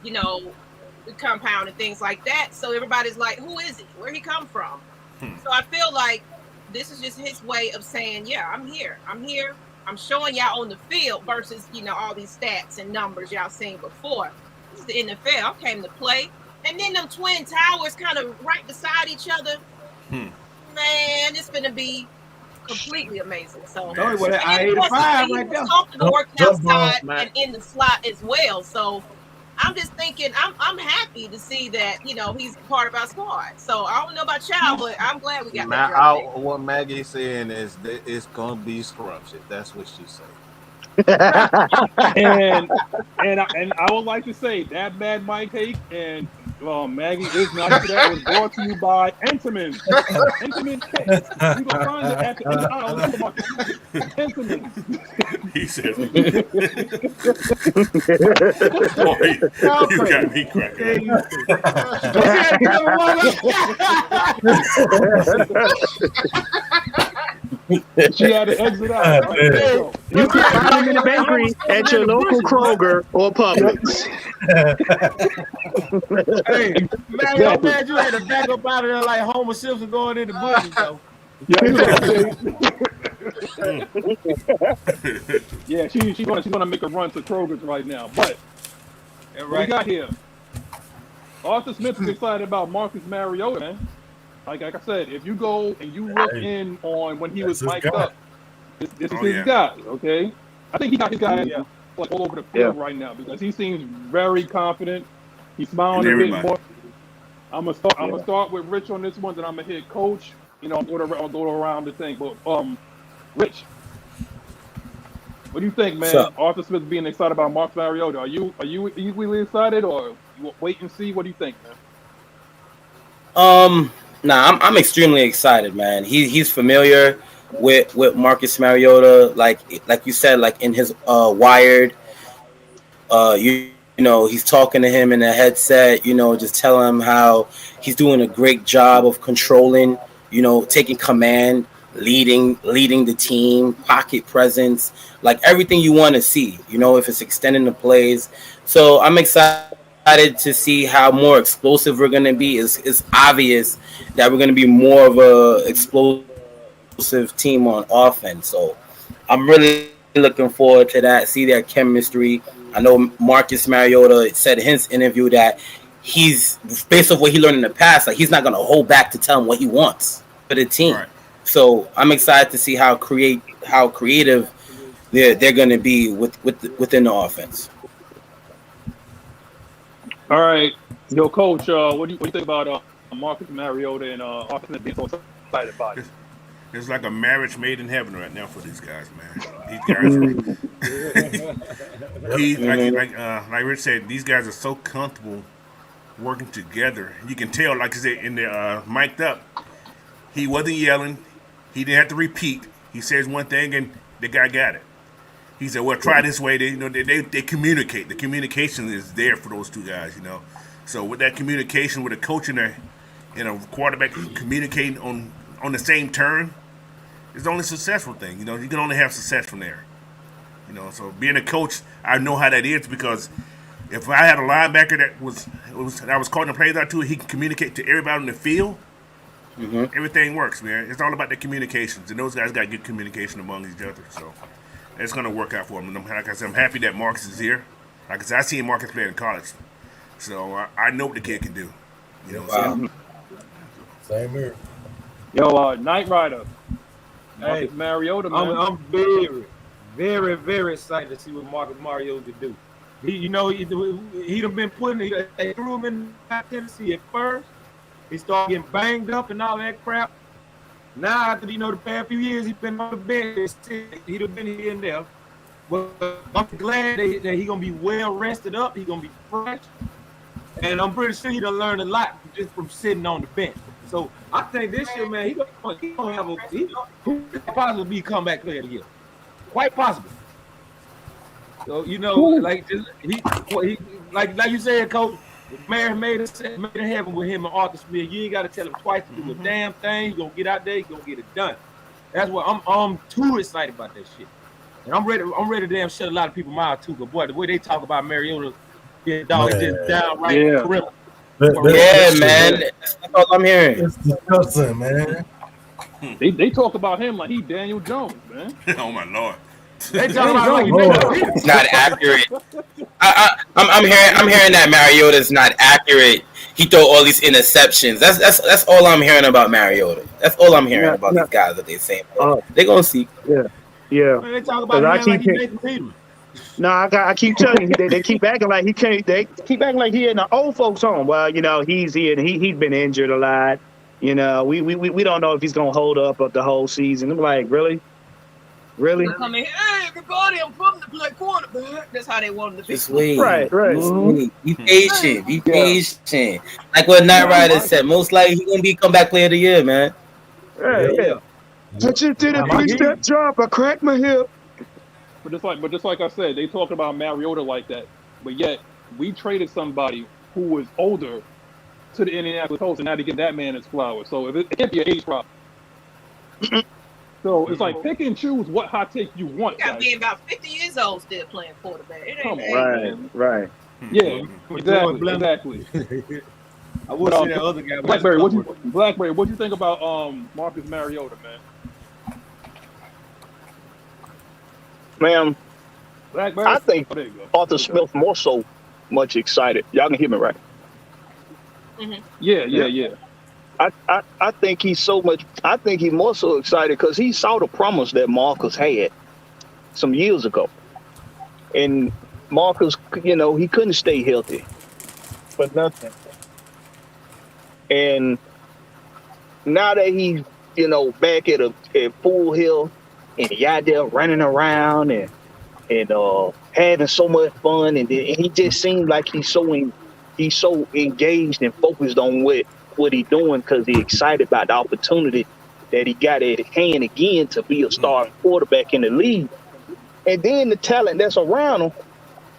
the compound and things like that. So everybody's like, who is he? Where he come from? So I feel like this is just his way of saying, yeah, I'm here. I'm showing y'all on the field versus, all these stats and numbers y'all seen before. This is the NFL. I came to play. And then them twin towers kind of right beside each other. Man, it's going to be completely amazing. So I-85 right there. Comfortable working outside and in the slot as well. So I'm just thinking, I'm happy to see that, he's part of our squad. So I don't know about y'all, but I'm glad we got that. What Maggie's saying is that it's going to be scrumptious. That's what she said. and I would like to say that Mad Mike take and Maggie is not that was brought to you by Entenmann. Entenmann cake. You can find it at the end of the supermarket. Entenmann. He says, boy, you got me cracking. She had to exit out. You can find them in the bakery at your local Kroger or Publix. Hey, man, I'm glad you had to back up out of there like Homer Simpson going in the bushes, though. Yeah, she's gonna make a run to Kroger's right now. But what we got here? Arthur Smith is excited about Marcus Mariota, man. Like I said, if you go and you look in on when he was mic'd up, this is his guy, okay? I think he got his guy like all over the field right now because he seems very confident. He's smiling a bit more. I'm gonna start with Rich on this one, then I'm gonna hit Coach. I'll go around the thing. But Rich, what do you think, man? Arthur Smith being excited about Marcus Mariota. Are you equally excited, or you wait and see? What do you think, man? I'm extremely excited, man. He's familiar with Marcus Mariota, like you said, like in his Wired. He's talking to him in a headset. Just telling him how he's doing a great job of controlling. Taking command, leading the team, pocket presence, like everything you want to see. If it's extending the plays. So I'm excited to see how more explosive we're going to be. It's obvious that we're going to be more of a explosive team on offense. So I'm really looking forward to that, see their chemistry. I know Marcus Mariota said in his interview that he's, based on what he learned in the past, like he's not going to hold back to tell him what he wants for the team. Right. So I'm excited to see how creative they're going to be within the offense. All right, Coach. What do you think about Marcus Mariota and Arthur being so excited about it? It's like a marriage made in heaven right now for these guys, man. These guys, like Rich said, these guys are so comfortable working together. You can tell, like I said, in the mic'd up, he wasn't yelling. He didn't have to repeat. He says one thing, and the guy got it. He said, well, try this way. They communicate. The communication is there for those two guys, So with that communication, with a coach and a quarterback communicating on the same turn, it's the only successful thing. You can only have success from there. So being a coach, I know how that is because if I had a linebacker that was calling the plays out to, he can communicate to everybody on the field. Mm-hmm. Everything works, man. It's all about the communications, and those guys got good communication among each other. So it's gonna work out for them. And like I said, I'm happy that Marcus is here. Like I said, I seen Marcus play in college, so I know what the kid can do. You know what I'm saying? Same here. Yo, Knight Rider. Hey, Mariota, man. I'm very, very, very excited to see what Marcus Mariota do. He done been they threw him in Tennessee at first. He started getting banged up and all that crap. Now, after the past few years, he's been on the bench. He'd have been here and there. But I'm glad that he's gonna be well rested up. He's gonna be fresh, and I'm pretty sure he done learned a lot just from sitting on the bench. So I think this year, man, he possibly be comeback player of the year, quite possible. So like you said, Coach, Mary made it happen with him and Arthur Smith. You ain't got to tell him twice to do a damn thing. He's gonna get out there. He's gonna get it done. That's what I'm too excited about that shit. And I'm ready to damn shut a lot of people's mouth too. But boy, the way they talk about Mariota, just downright terrible. Yeah, man. That's all I'm hearing. It's disgusting, man. They talk about him like he Daniel Jones, man. Oh my Lord. They talk about it's not accurate. I'm hearing that Mariota is not accurate. He throw all these interceptions. That's all I'm hearing about Mariota. That's all I'm hearing about these guys that they saying. They gonna see. Yeah. They talk about him like he Nathan Peterman. No, I keep telling you, they keep acting like he can't. They keep acting like he in the old folks' home. Well, he's here and he's been injured a lot. We don't know if he's gonna hold up the whole season. I'm like, really? Come in, hey everybody, I'm from the play quarterback. That's how they want him to be. Just wait. Right. Just wait. Be patient. Be patient. Like what Knight Rider said, most likely he's gonna be comeback player of the year, man. Yeah. I just did a 3-step drop. I cracked my hip. But just like I said, they talk about Mariota like that. But yet we traded somebody who was older to the Indianapolis Colts, and now to get that man his flowers. So it can't be an age problem. So it's like pick and choose what hot take you want. You got to be about 50 years old still playing quarterback. It ain't Right. Yeah, exactly. I would say that other guy. Blackberry, what you think about Marcus Mariota, man? Ma'am, Blackberry? I think Arthur Smith more so much excited. Y'all can hear me right? Mm-hmm. Yeah. I think he's more so excited because he saw the promise that Marcus had some years ago. And Marcus, he couldn't stay healthy for nothing. And now that he's, back at full health and he out there running around and having so much fun, and he just seemed like he's so engaged and focused on what he's doing because he's excited about the opportunity that he got at hand again to be a starting quarterback in the league. And then the talent that's around him,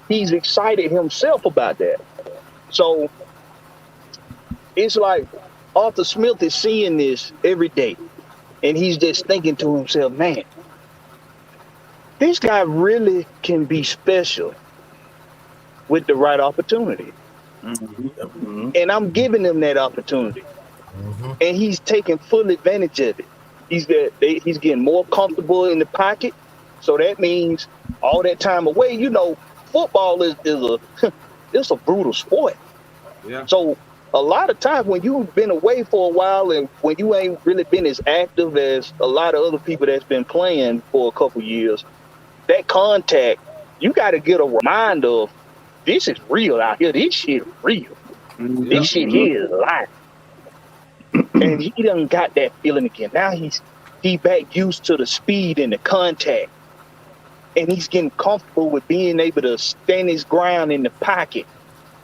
he's excited himself about that. So it's like Arthur Smith is seeing this every day, and he's just thinking to himself, man, this guy really can be special with the right opportunity. Mm-hmm. And I'm giving him that opportunity. Mm-hmm. And he's taking full advantage of it. He's getting more comfortable in the pocket. So that means all that time away, football is it's a brutal sport. Yeah. So a lot of times when you've been away for a while and when you ain't really been as active as a lot of other people that's been playing for a couple years, that contact, you got to get a reminder of this is real out here. This shit is real. Mm-hmm. This shit here is life. And he done got that feeling again. Now he back used to the speed and the contact. And he's getting comfortable with being able to stand his ground in the pocket.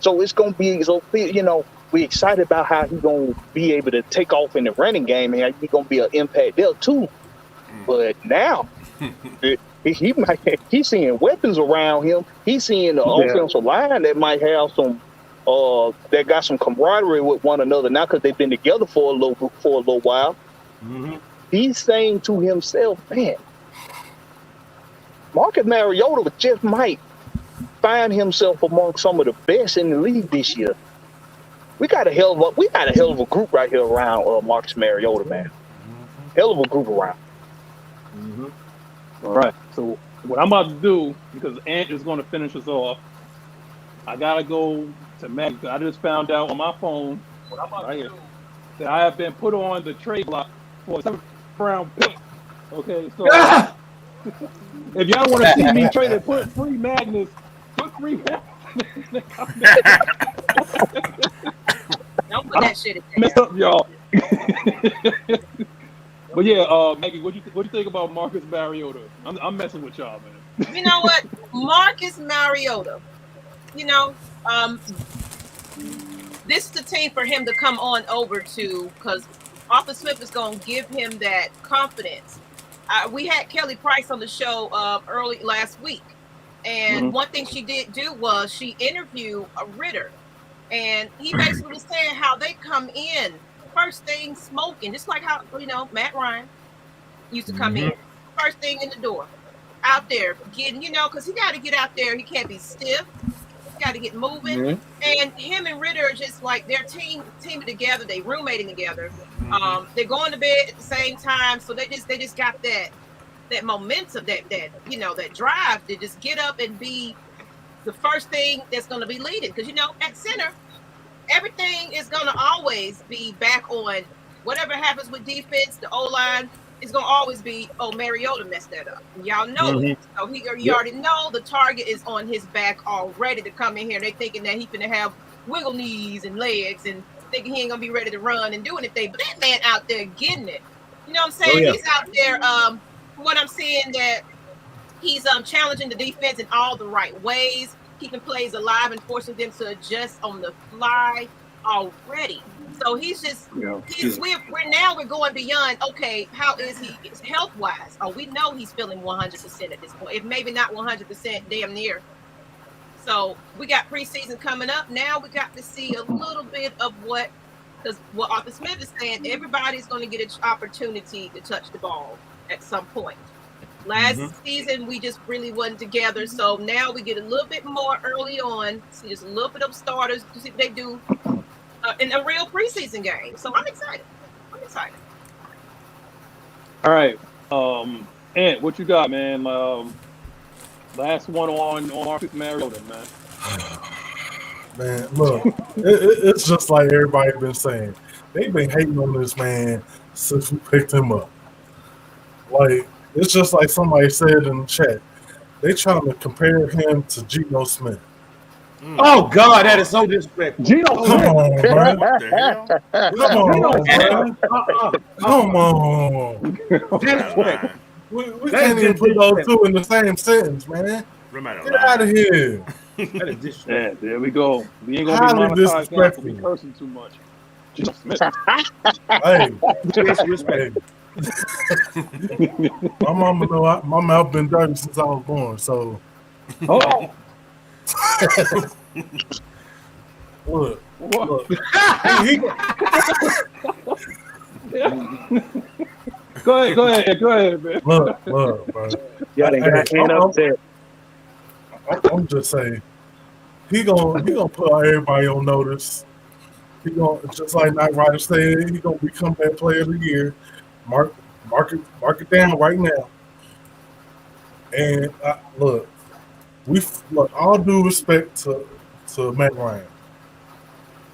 So it's going to be, we're excited about how he's going to be able to take off in the running game and he's going to be an impact there too. But now, he's seeing weapons around him. He's seeing the offensive line that might have some, that got some camaraderie with one another now because they've been together for a little while. Mm-hmm. He's saying to himself, man, Marcus Mariota just might find himself among some of the best in the league this year. We got a hell of a group right here around Marcus Mariota, man. Hell of a group around. All right. So what I'm about to do, because Ant is going to finish us off, I gotta go to Maggie. I just found out on my phone right here that I have been put on the trade block for a 7th round pick. Okay, so if y'all want to see me trade it, put free Magnus. Put free Magnus. Don't put that shit in there. Mess up, y'all. But yeah, Maggie, what you think about Marcus Mariota? I'm messing with y'all, man. You know what, Marcus Mariota. You know, this is the team for him to come on over to, because Arthur Smith is going to give him that confidence. We had Kelly Price on the show early last week, and one thing she did do was she interviewed a Ritter, and he basically was saying how they come in first thing smoking, just like how, you know, Matt Ryan used to come in first thing in the door, out there getting, you know, because he got to get out there. He can't be stiff. Got to get moving, and him and Ritter are just like they're teaming together. They roommating together. They're going to bed at the same time, so they just got that momentum, that you know, that drive to just get up and be the first thing that's going to be leading. Because you know, at center, everything is going to always be back on. Whatever happens with defense, the O-line is going to always be, oh, Mariota messed that up. Y'all know it. So you already know the target is on his back already to come in here. They thinking that he's going to have wiggle knees and legs and thinking he ain't going to be ready to run and do anything. But that man out there getting it. You know what I'm saying? He's out there, what I'm seeing, that he's challenging the defense in all the right ways, keeping plays alive and forcing them to adjust on the fly already. So he's just, we're going beyond, okay, how is he health-wise? Oh, we know he's feeling 100% at this point, if maybe not 100%, damn near. So we got preseason coming up. Now we got to see a little bit of what Arthur Smith is saying. Everybody's going to get an opportunity to touch the ball at some point. Last season, we just really wasn't together. So now we get a little bit more early on, see just a little bit of starters to see what they do in a real preseason game. So I'm excited. All right. Ant, what you got, man? Last one on Marcus Mariota, man. Man, look, it's just like everybody been saying. They've been hating on this man since we picked him up. Like, it's just like somebody said in the chat. They trying to compare him to Geno Smith. Oh God, that is so disrespectful. Geno, come on, bro. What the hell? Come on. Disrespectful. We can't even put those two in the same sentence, man. Get out of here. That is disrespectful. Yeah, there we go. We ain't gonna be monetized now for me cursing too much. Geno Smith. Hey, Disrespectful. my mama know my mouth been dirty since I was born, so. Oh. Look. Go ahead, man. Look, bro. Y'all ain't got hand up there. I'm just saying, he gonna put everybody on notice. He gonna, just like Knight Rider said, he gonna become that player of the year. Mark it down right now. And look, all due respect to Matt Ryan,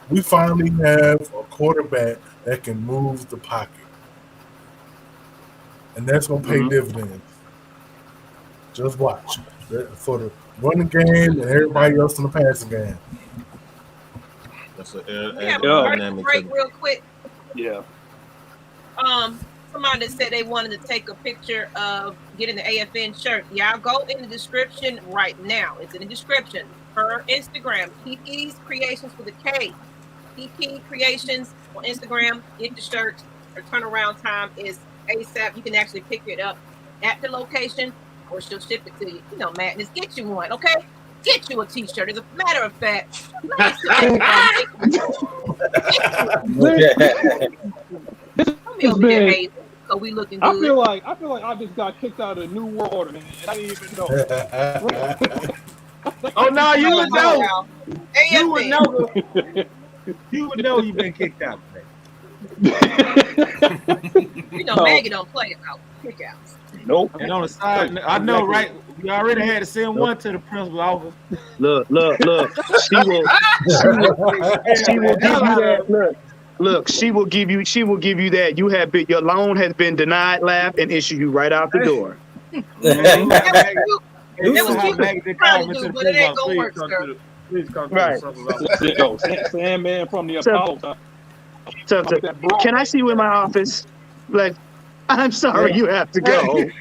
we finally have a quarterback that can move the pocket, and that's gonna pay dividends. Just watch for the running game and everybody else in the passing game. That's a break real quick. Yeah. Somebody said they wanted to take a picture of getting the AFN shirt. Y'all go in the description right now. It's in the description. Her Instagram, Kiki's Creations with a K. Kiki Creations on Instagram. Get the shirt. Her turnaround time is ASAP. You can actually pick it up at the location, or she'll ship it to you. You know, Magnus, get you one, okay? Get you a t-shirt. As a matter of fact, so we looking good. I feel like I just got kicked out of the New World Order, man. I didn't even know. Oh no, you would know. You would AFC. know. You would know you've been kicked out today. You know, Maggie don't play about kickouts. Nope. And on the side, I know, right? We already had to send one to the principal office. Look. She will give you that. Look, she will give you that. Your loan has been denied, laugh, and issue you right out the door. It was cute trying to do, but it ain't gonna work, sir. Please come to Right. Yo, Sandman from the Apollo. Can I see you in my office? Like, I'm sorry, you have to go. Hey,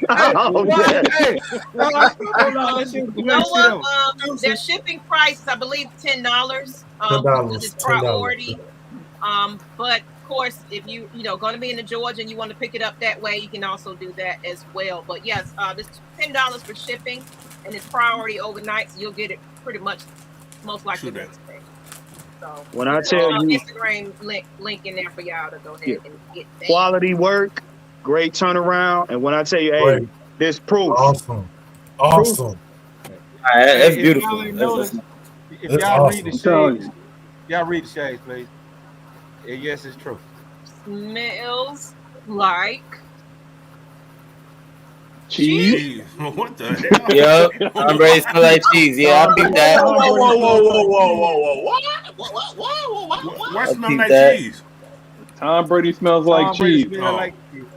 You know what? Their shipping price is, I believe, $10. Because it's priority. But of course, if you going to be in the Georgia and you want to pick it up that way, you can also do that as well. But yes, this $10 for shipping, and it's priority overnight, so you'll get it pretty much most likely next day. So when I tell you, Instagram link in there for y'all to go ahead and get that. Quality work, great turnaround, and when I tell you, hey, there's proof. Awesome. That's beautiful. If y'all read the shades, please. And yes, it's true. Smells like cheese. What the hell? Yep, I'm ready to smell like cheese. Yeah, I beat that. What smell like cheese? Tom Brady smells like cheese.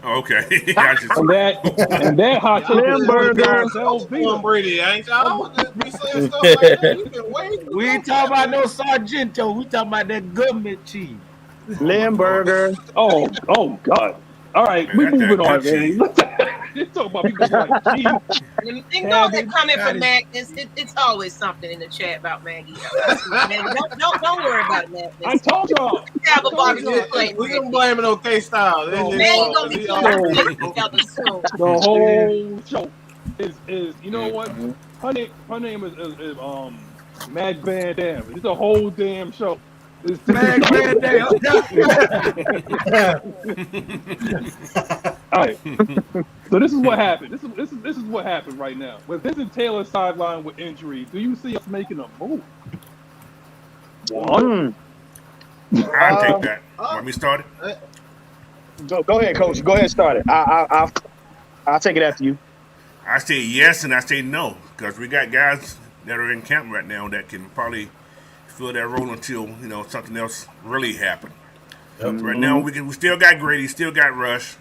Okay. and that hot Limburger. Tom Brady, ain't y'all? We saying stuff like that. We've been waiting. We ain't talking about no Sargento. We talking about that government cheese. Limburger. Oh God. All right, we moving on, man. Let's talk about people like cheese. And those that comment from Magnus, it's always something in the chat about Maggie. Don't worry about it, Magnus. I told y'all. Have a barbecue plate. We can blame it on K-Style. Maggie gonna be together soon. The whole show is you know what? Her name is Mag Van Dam. It's a whole damn show. It's Mag Van Dam. All right. So this is what happened. This is what happened right now. With Vincent Taylor sidelined with injury, do you see us making a move? I'll take that. Want me started? Go ahead, Coach. Go ahead, start it. I'll take it after you. I say yes and I say no because we got guys that are in camp right now that can probably fill that role until something else really happened. Right now we still got Grady, still got Rush,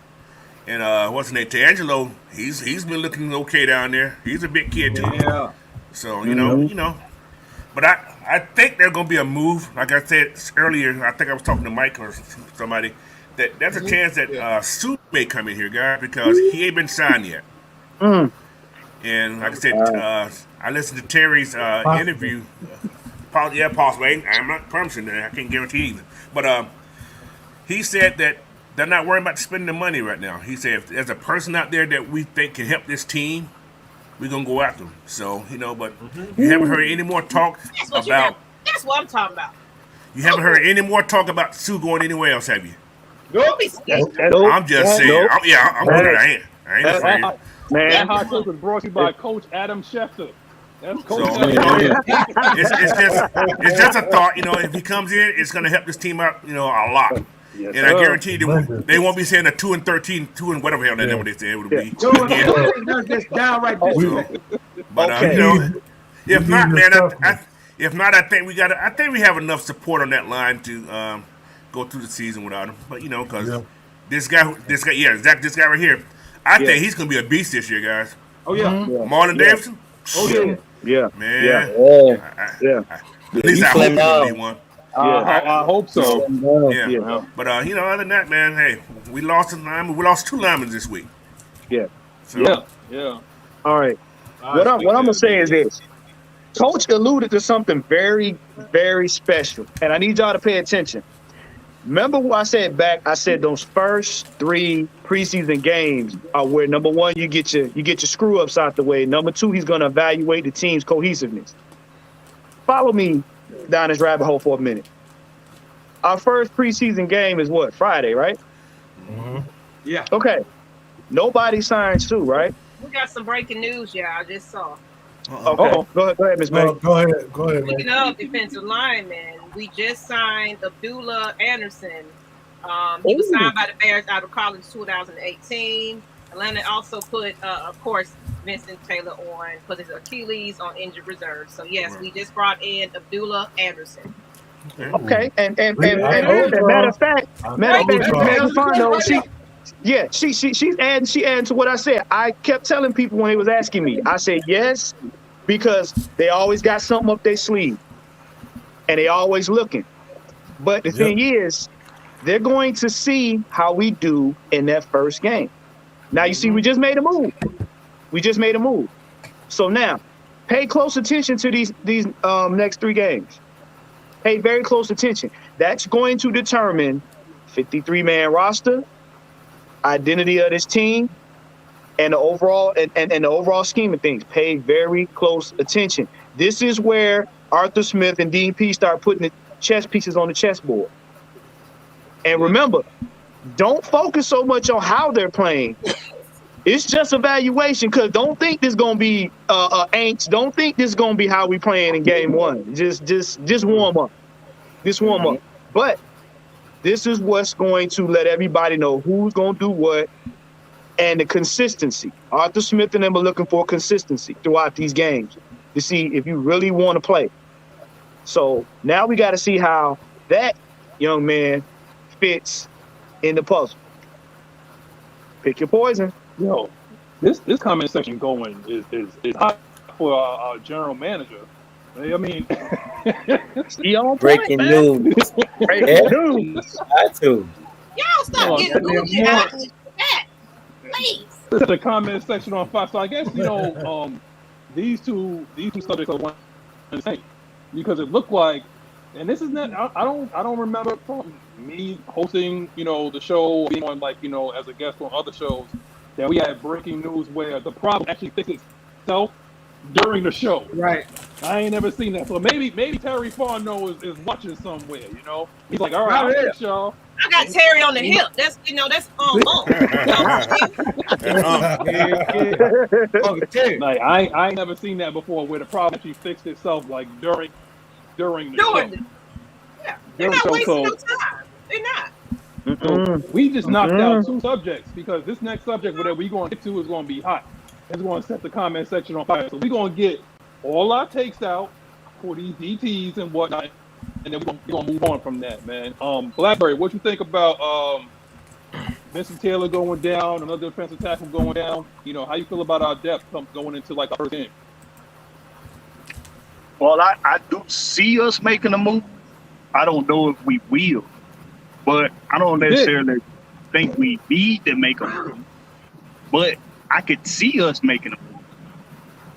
and what's his name? D'Angelo. He's been looking okay down there. He's a big kid too. Yeah. So you know, but I think there's gonna be a move. Like I said earlier, I think I was talking to Mike or somebody. There's a chance that Sue may come in here, guys, because he ain't been signed yet. And like I said, I listened to Terry's interview. Possibly. I'm not promising that. I can't guarantee either. But he said that they're not worried about spending the money right now. He said if there's a person out there that we think can help this team, we're going to go after them. So, but you haven't heard any more talk about... That's what I'm talking about. You haven't heard any more talk about Sue going anywhere else, have you? Don't be scared. I'm just saying. I'm good. I ain't afraid. That hot take was brought to you by Coach Adam Schefter. That's Coach it's just a thought. If he comes in, it's going to help this team out, a lot. Yes, and I guarantee you, they won't be saying a 2-13, 2 and whatever hell that number they say it would be. Just downright disrespect. But if not, man, I think we got. I think we have enough support on that line to go through the season without him. But because this guy, Zach, this guy right here, I think he's going to be a beast this year, guys. Oh yeah, Marlon Davidson. Oh yeah, man. At least I hope he'll be one. I hope so. Yeah. But other than that, man, hey, we lost a lineman. We lost 2 linemen this week. Yeah. So, yeah. All right. What I'm gonna say is this. Coach alluded to something very, very special, and I need y'all to pay attention. Remember what I said back? I said those first 3 preseason games are where number 1 you get your screw ups out the way. Number 2, he's gonna evaluate the team's cohesiveness. Follow me down this rabbit hole for a minute. Our first preseason game is what? Friday, right? Yeah. Okay. Nobody signed Sue, right? We got some breaking news, y'all. I just saw. Okay, go ahead, Ms. Maggie. Go ahead, man. Speaking of defensive linemen, we just signed Abdullah Anderson. He was signed by the Bears out of college 2018. Atlanta also put, of course, Vincent Taylor on because his Achilles on injured reserve. So yes, we just brought in Abdullah Anderson. Okay, and matter of fact, she's adding to what I said. I kept telling people when they was asking me, I said yes, because they always got something up their sleeve, and they always looking. But the thing is, they're going to see how we do in that first game. Now you see, we just made a move. So now, pay close attention to these next 3 games. Pay very close attention. That's going to determine 53-man roster, identity of this team, and the overall and the overall scheme of things. Pay very close attention. This is where Arthur Smith and Dean P start putting the chess pieces on the chessboard. And remember, don't focus so much on how they're playing. It's just evaluation, because don't think this is going to be angst. Don't think this is going to be how we playing in game 1. Just warm up. But this is what's going to let everybody know who's going to do what and the consistency. Arthur Smith and them are looking for consistency throughout these games to see if you really want to play. So now we got to see how that young man fits in the puzzle. Pick your poison. Yo, this comment section going is hot for our general manager. I mean, breaking news. Breaking news. I too. Y'all stop getting bougie out with that, please. The comment section on 5. So I guess these two subjects are one and the same, because it looked like, and this is not. I don't remember from me hosting the show, being on as a guest on other shows, that we had breaking news where the problem actually fixed itself during the show. Right. I ain't never seen that. So maybe Terry Farno is watching somewhere. He's like, all right, I'll fix y'all. I got Terry on the hip. That's Like I ain't never seen that before, where the problem actually fixed itself like during the show. Yeah, they're not wasting no time. They're not. So we just knocked out 2 subjects, because this next subject that we're going to get to is going to be hot. It's going to set the comment section on fire. So we're going to get all our takes out for these DTs and whatnot, and then we're going to move on from that, man. Blackberry, what you think about Vincent Taylor going down, another defensive tackle going down? How you feel about our depth going into like the first game? Well, I do see us making a move. I don't know if we will, but I don't necessarily think we need to make a move. But I could see us making a move.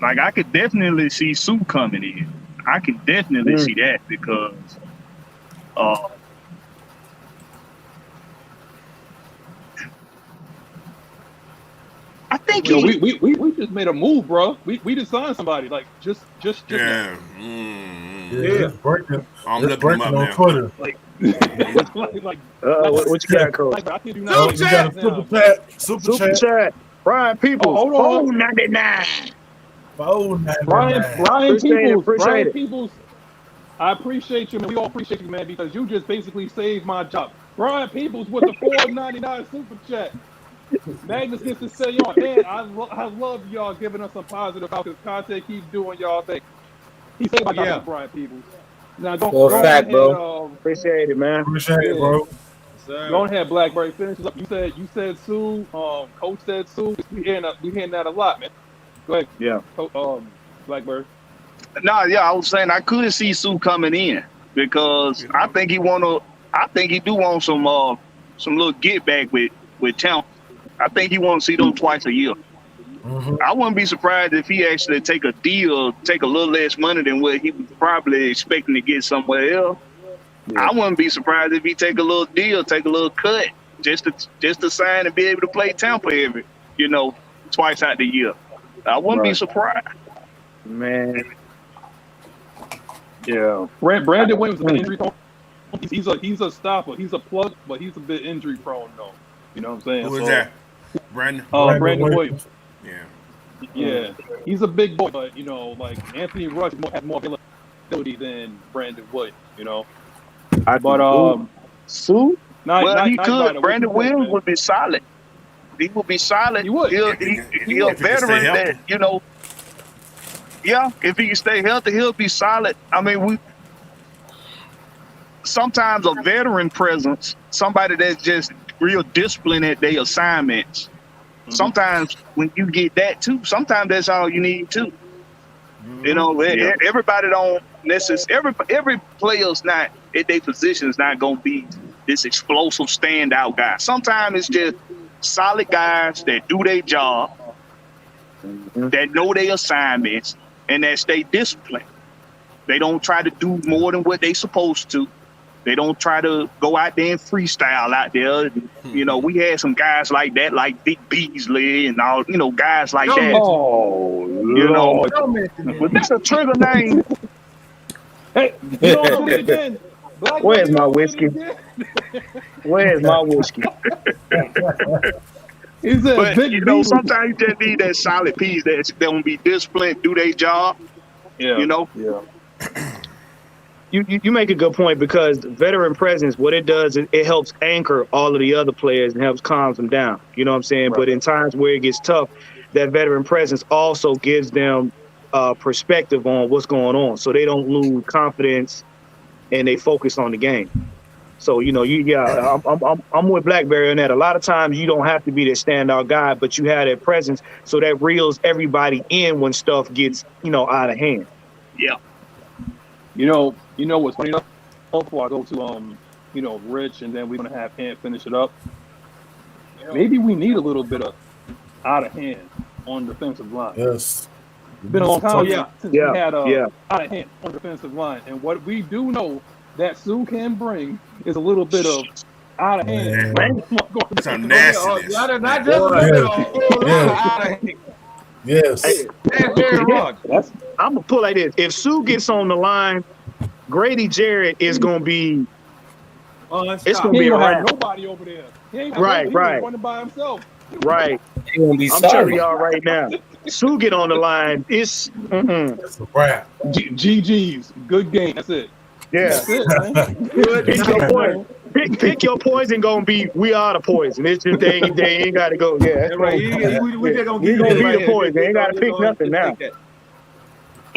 Like, I could definitely see Sue coming in. I can definitely see that, because I think we just made a move, bro. We just signed somebody. Like just yeah. It's breaking. I'm looking on now. Twitter. like what you got, Coach? like, I kid you not. You got a super chat. Brian Peoples. Hold on. 499. Brian Appreciate Peoples. I appreciate you, man. We all appreciate you, man, because you just basically saved my job. Brian Peoples with the $4.99 super chat. Magnus gets to say, y'all, man, I love y'all giving us some positive about this content. Keep doing y'all thing. He saved my job, Brian Peoples. Now go ahead, bro. Appreciate it, man. Appreciate it, bro. Go ahead, Blackberry. Finish it up. You said Sue. Coach said Sue. We hearing that a lot, man. Go ahead. Yeah. Blackberry. I was saying I could see Sue coming in, because I think he do want some little get back with talent. I think he want to see them twice a year. Mm-hmm. I wouldn't be surprised if he actually take a deal, take a little less money than what he was probably expecting to get somewhere else. Yeah. I wouldn't be surprised if he take a little deal, take a little cut, just to sign and be able to play Tampa every, twice out the year. I wouldn't be surprised. Man. Yeah. Brandon Williams is an injury prone. He's a stopper. He's a plug, but he's a bit injury prone though. You know what I'm saying? Who is that? Brandon? Brandon Williams. Yeah. Yeah, he's a big boy, but like Anthony Rush has more availability than Brandon Williams. But Sue. Not He could. Ryder, Brandon Williams would be solid. He would be solid. He would. He's a If he can veteran stay that Yeah, if he can stay healthy, he'll be solid. I mean, sometimes a veteran presence, somebody that's just real disciplined at their assignments. Mm-hmm. Sometimes when you get that too, sometimes that's all you need too. Mm-hmm. Everybody don't necessarily. Every player's not at their position is not gonna be this explosive standout guy. Sometimes it's just solid guys that do their job, that know their assignments, and that stay disciplined. They don't try to do more than what they supposed to. They don't try to go out there and freestyle out there. We had some guys like that, like Dick Beasley and all, guys like that. But that's a trigger name. Hey, you don't do it again. Where's my whiskey? Where's my whiskey? But sometimes you just need that solid piece that's gonna be disciplined, do their job. Yeah. Yeah. You make a good point, because veteran presence, what it does is it helps anchor all of the other players and helps calm them down. You know what I'm saying? Right. But in times where it gets tough, that veteran presence also gives them perspective on what's going on, so they don't lose confidence and they focus on the game. So I'm with Blackberry on that. A lot of times you don't have to be that standout guy, but you have that presence, so that reels everybody in when stuff gets out of hand. Yeah. You know what's funny enough? Before I go to Rich, and then we're gonna have Ant finish it up. Maybe we need a little bit of out of hand on the defensive line. Yes. It's been a long time since we had out of hand on the defensive line, and what we do know that Sue can bring is a little bit of out of hand. Some nastiness. Not just a little bit out of hand. Yes. That's very wrong. I'm gonna pull like this. If Sue gets on the line, Grady Jarrett is gonna be. It's gonna be around. Nobody over there. Right. Running by himself. Right. I'm telling y'all right now. Sue get on the line. It's a wrap. GG's. Good game. That's it. Yeah. That's it, man. Good. Pick your poison. Gonna be. We are the poison. It's just they ain't got to go. Yeah. That's right. We just gonna be the poison. They ain't got to pick nothing now.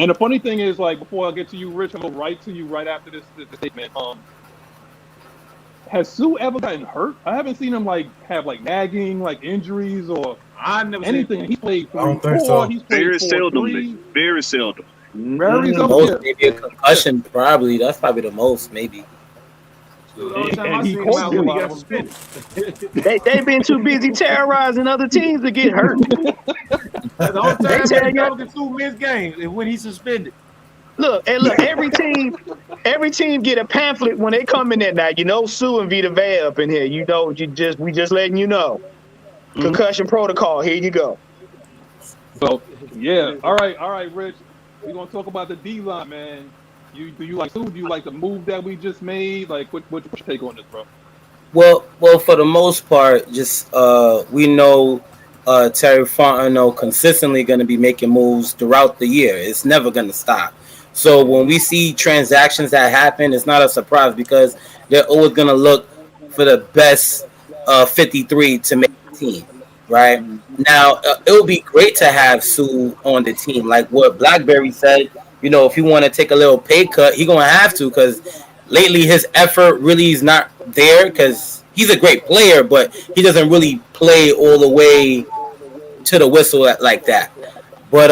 And the funny thing is, like, before I get to you, Rich, I'll go right to you right after this statement. Has Sue ever gotten hurt? I haven't seen him have nagging, injuries, or anything. He played 3-4. I don't think so. He's played Very 4-3. seldom. Very seldom. Very most, maybe a concussion, probably. That's probably the most, maybe. And he coached him. They've been too busy terrorizing other teams to get hurt. The whole time y'all can Sue miss games when he's suspended. Look, every team get a pamphlet when they come in there now. Sue and Vita Vea up in here. We just letting you know. Concussion protocol. Here you go. So yeah, all right, Rich. We're gonna talk about the D line, man. Do you like Sue? Do you like the move that we just made? What's your take on this, bro? Well, for the most part, just we know Terry Fontenot consistently going to be making moves throughout the year. It's never going to stop. So when we see transactions that happen, it's not a surprise, because they're always going to look for the best 53 to make the team, right? Now, it would be great to have Sue on the team. Like what Blackberry said, if you want to take a little pay cut, he's going to have to, because lately his effort really is not there, because he's a great player, but he doesn't really play all the way to the whistle like that. But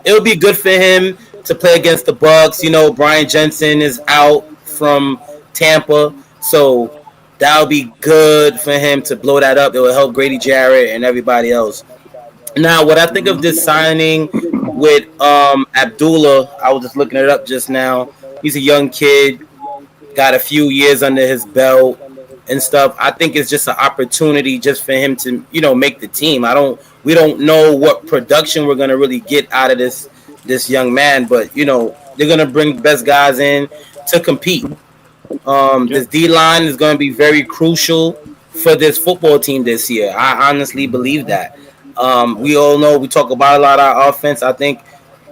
it would be good for him to play against the Bucs. Brian Jensen is out from Tampa, so that would be good for him to blow that up. It will help Grady Jarrett and everybody else. Now, what I think of this signing with Abdullah, I was just looking it up just now. He's a young kid, got a few years under his belt and stuff. I think it's just an opportunity just for him to, make the team. We don't know what production we're gonna really get out of this young man, but they're gonna bring the best guys in to compete. This D line is gonna be very crucial for this football team this year. I honestly believe that. We all know we talk about a lot of our offense. I think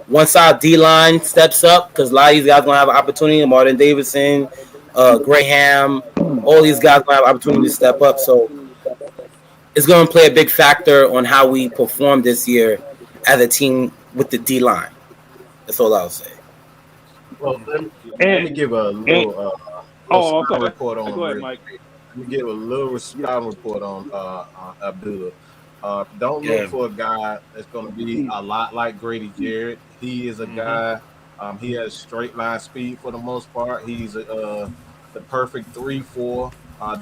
once our D line steps up, because a lot of these guys gonna have an opportunity. Martin Davidson, Graham, all these guys gonna have an opportunity to step up. So it's gonna play a big factor on how we perform this year as a team with the D line. That's all I'll say. Well, let me give a little report on. Go ahead, Mike. Let me give a little scouting report on Abdullah. Don't look for a guy that's going to be a lot like Grady Jarrett. He is a guy. He has straight line speed for the most part. He's the perfect 3-4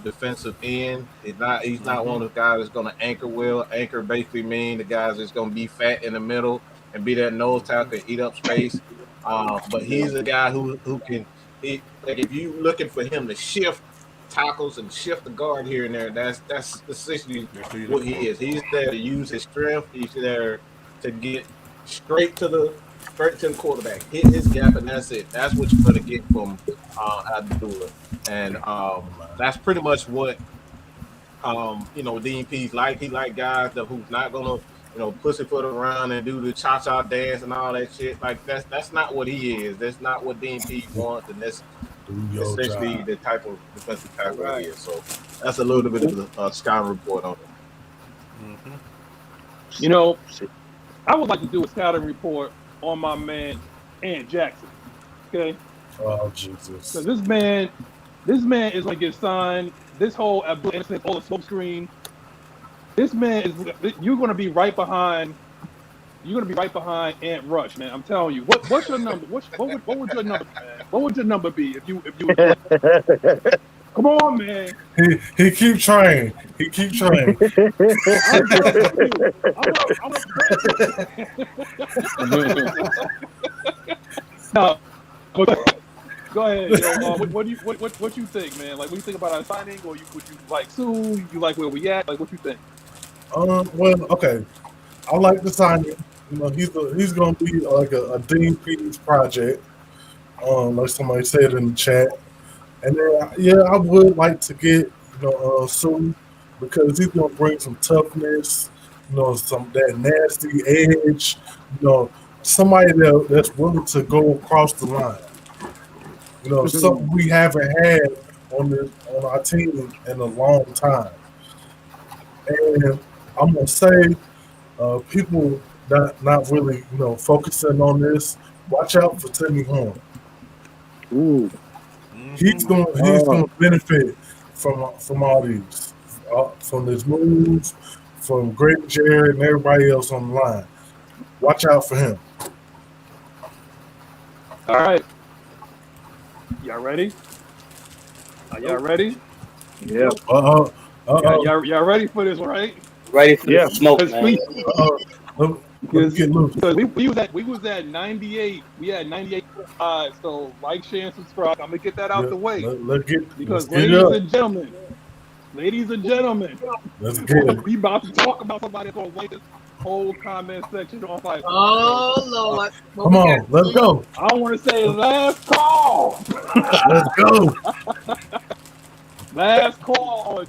defensive end. He's not one of the guys that's going to anchor well. Anchor basically mean the guys that's going to be fat in the middle and be that nose tackle and eat up space. But he's a guy who can. Like if you looking for him to shift tackles and shift the guard here and there, that's essentially what he is. He's there to use his strength. He's there to get straight to the quarterback, hit his gap, and that's it. That's what you're going to get from Abdullah, and that's pretty much what DNP's like. He like guys who's not going to pussyfoot around and do the cha-cha dance and all that shit. Like that's not what he is. That's not what DNP wants, and that's essentially the type of defensive tackle he is. So that's a little bit of a scouting report on him. I would like to do a scouting report on my man Ant Jackson. Okay. Oh Jesus! So this man is going to get signed. This whole Abdul Anderson, all the smoke screen. This man is. You're going to be right behind. You're going to be right behind Ant Rush, man. I'm telling you. What's your number? What would your number, man? What would your number be if you? Come on, man. He keep trying. He keep trying. No, go ahead. What you think, man? Like, what do you think about our signing, or would you like Sue? You like where we at? Like, what you think? Well, okay. I like the signing. He's gonna be like a Dean Peters project. Like somebody said in the chat. And then, I would like to get, Sue, because he's gonna bring some toughness, some that nasty edge, somebody that's willing to go across the line. Something we haven't had on our team in a long time. And I'm gonna say, people not really, focusing on this. Watch out for Timmy Horn. Ooh. He's gonna benefit from all these, from this move, from Greg Jarrett and everybody else on the line. Watch out for him. All right, y'all ready? Are y'all ready? Yeah. Y'all ready for this, right? Ready for the smoke, man. We was at 98. We had 98. So like, share, and subscribe. I'm gonna get that out the way. Because ladies and gentlemen, let's get it. We about to talk about somebody that's gonna like this whole comment section on fire. Oh Lord! Come on, let's go. I want to say last call. Let's go. Last call on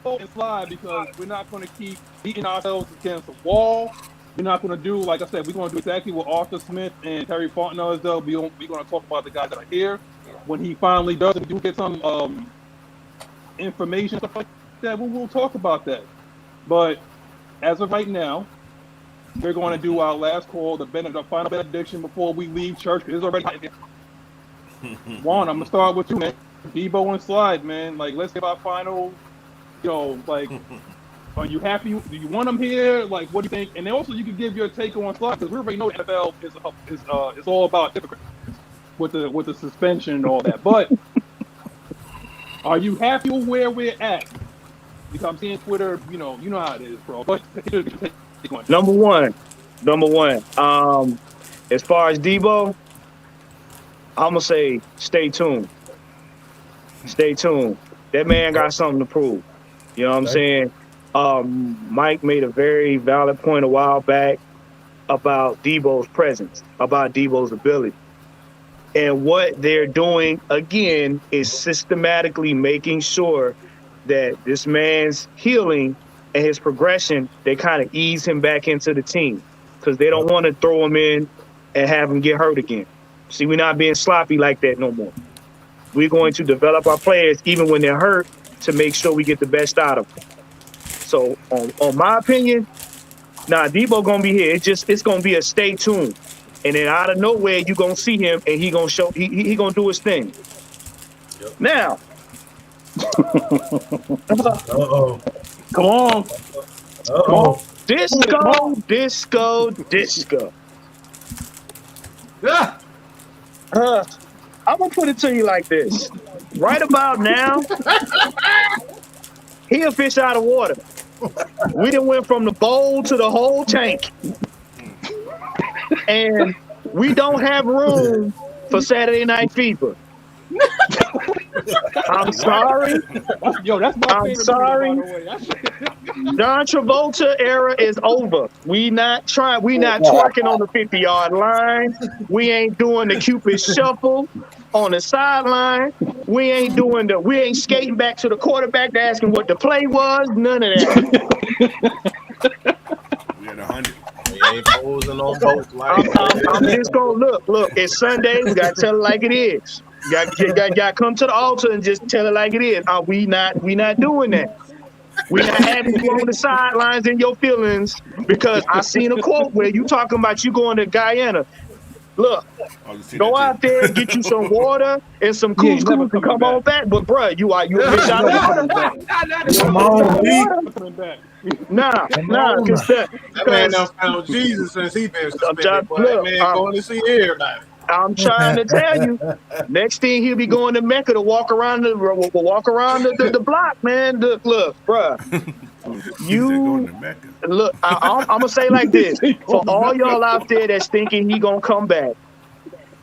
and slide, because we're not going to keep beating ourselves against the wall. We're not going to do, like I said, we're going to do exactly what Arthur Smith and Terry Fontenot does. We're going to talk about the guys that are here. When he finally does, if we do get some information, stuff like that, we'll talk about that. But as of right now, we're going to do our last call, the final benediction before we leave church. It's already hot in here. Juan, I'm going to start with you, man. Debo and Slide, man. Like, let's give our final... like, are you happy? Do you want them here? Like, what do you think? And then also, you can give your take on Slide, because we already know the NFL is all about hypocrites with the suspension and all that. But are you happy with where we're at? Because I'm seeing Twitter, you know how it is, bro. But Number one. As far as Debo, I'm gonna say stay tuned. That man got something to prove. You know what I'm saying? Mike made a very valid point a while back about Debo's presence, about Debo's ability. And what they're doing, again, is systematically making sure that this man's healing and his progression, they kind of ease him back into the team because they don't want to throw him in and have him get hurt again. See, we're not being sloppy like that no more. We're going to develop our players even when they're hurt to make sure we get the best out of them. So, on my opinion, Debo gonna be here. It's gonna be a stay tuned, and then out of nowhere you gonna see him, and he gonna show he gonna do his thing. Yep. Now, come on, disco. Yeah. I'm gonna put it to you like this. Right about now, he a fish out of water. We done went from the bowl to the whole tank. And we don't have room for Saturday Night Fever. I'm sorry. Yo, that's my I'm sorry. movie, by the way. John Travolta era is over. We not twerking on the 50-yard line. We ain't doing the Cupid shuffle on the sideline. We ain't skating back to the quarterback to ask him what the play was. None of that. We had 100. We ain't posing on both like I'm just gonna look. It's Sunday. We gotta tell it like it is. You got come to the altar and just tell it like it is. We not doing that. We not having you on the sidelines in your feelings because I seen a quote where you talking about you going to Guyana. Look, go out there, get you some water and some couscous and come on back. But bruh, you a fish out of water. Come on, Nah, because that man done found Jesus since he been suspended. That man going to see everybody. I'm trying to tell you. Next thing he'll be going to Mecca to walk around the block, man. Look, bruh. Look, I'm gonna say like this for all y'all out there that's thinking he gonna come back.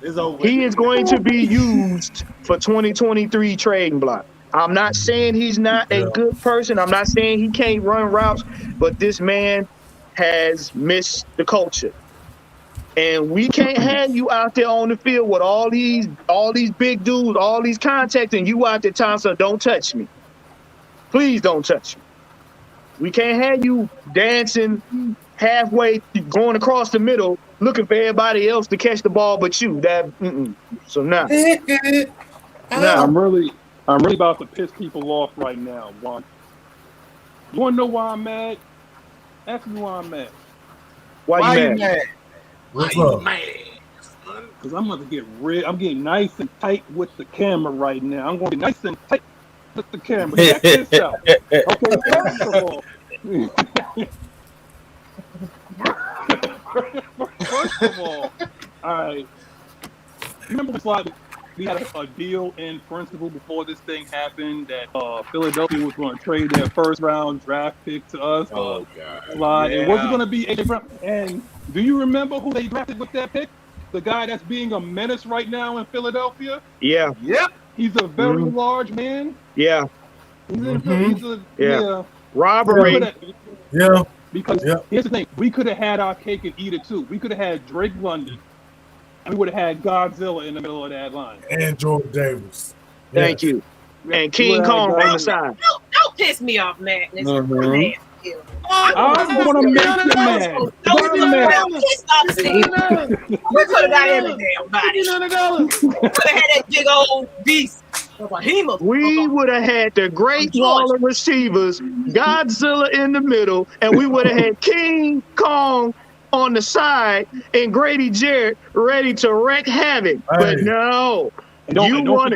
He is going to be used for 2023 trading block. I'm not saying he's not a good person. I'm not saying he can't run routes, but this man has missed the culture. And we can't have you out there on the field with all these big dudes, all these contacts, and you out there telling us, don't touch me. Please don't touch me. We can't have you dancing halfway, going across the middle, looking for everybody else to catch the ball but you. So now. I'm really about to piss people off right now. One. You want to know why I'm mad? Ask me why I'm mad. Why you mad? What's up? Because I'm going to get rid. I'm getting nice and tight with the camera right now. I'm going to get nice and tight with the camera. Check this out. Okay, first of all. First of all right. Remember we had a deal in principle before this thing happened that Philadelphia was going to trade their first round draft pick to us. Oh, God. It wasn't going to be AJ Brown. And do you remember who they drafted with that pick? The guy that's being a menace right now in Philadelphia? Yeah. Yep. He's a very large man. Yeah. Yeah. Robbery. Yeah. Because here's the thing. We could have had our cake and eat it too. We could have had Drake London. And we would have had Godzilla in the middle of that line. And Jordan Davis. Thank you. And King Kong on the side. Don't piss me off, Magnus. I'm going to make you mad. We could have got every damn body. We could have had that big old beast. We would have had the great wall of receivers, Godzilla in the middle, and we would have had King Kong on the side and Grady Jarrett ready to wreak havoc. Hey. But no, you lost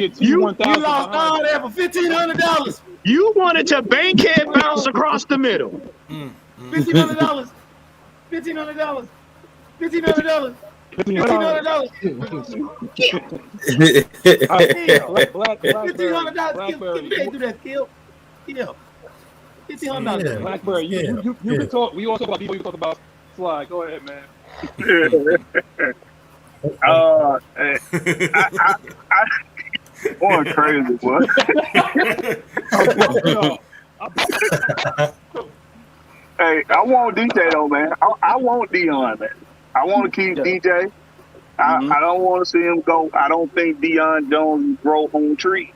all that for $1,500. You wanted to bankhead bounce across the middle. $1,500. $1,500. $1,500. $1,500. $1,500. Blackberry, you can talk. We also talk about people. You talk about Sly. Go ahead, man. Boy, crazy, boy. Hey, I want DJ though, man. I want Dion, man. I want to keep DJ. I don't want to see him go. I don't think Deion Jones grow on trees.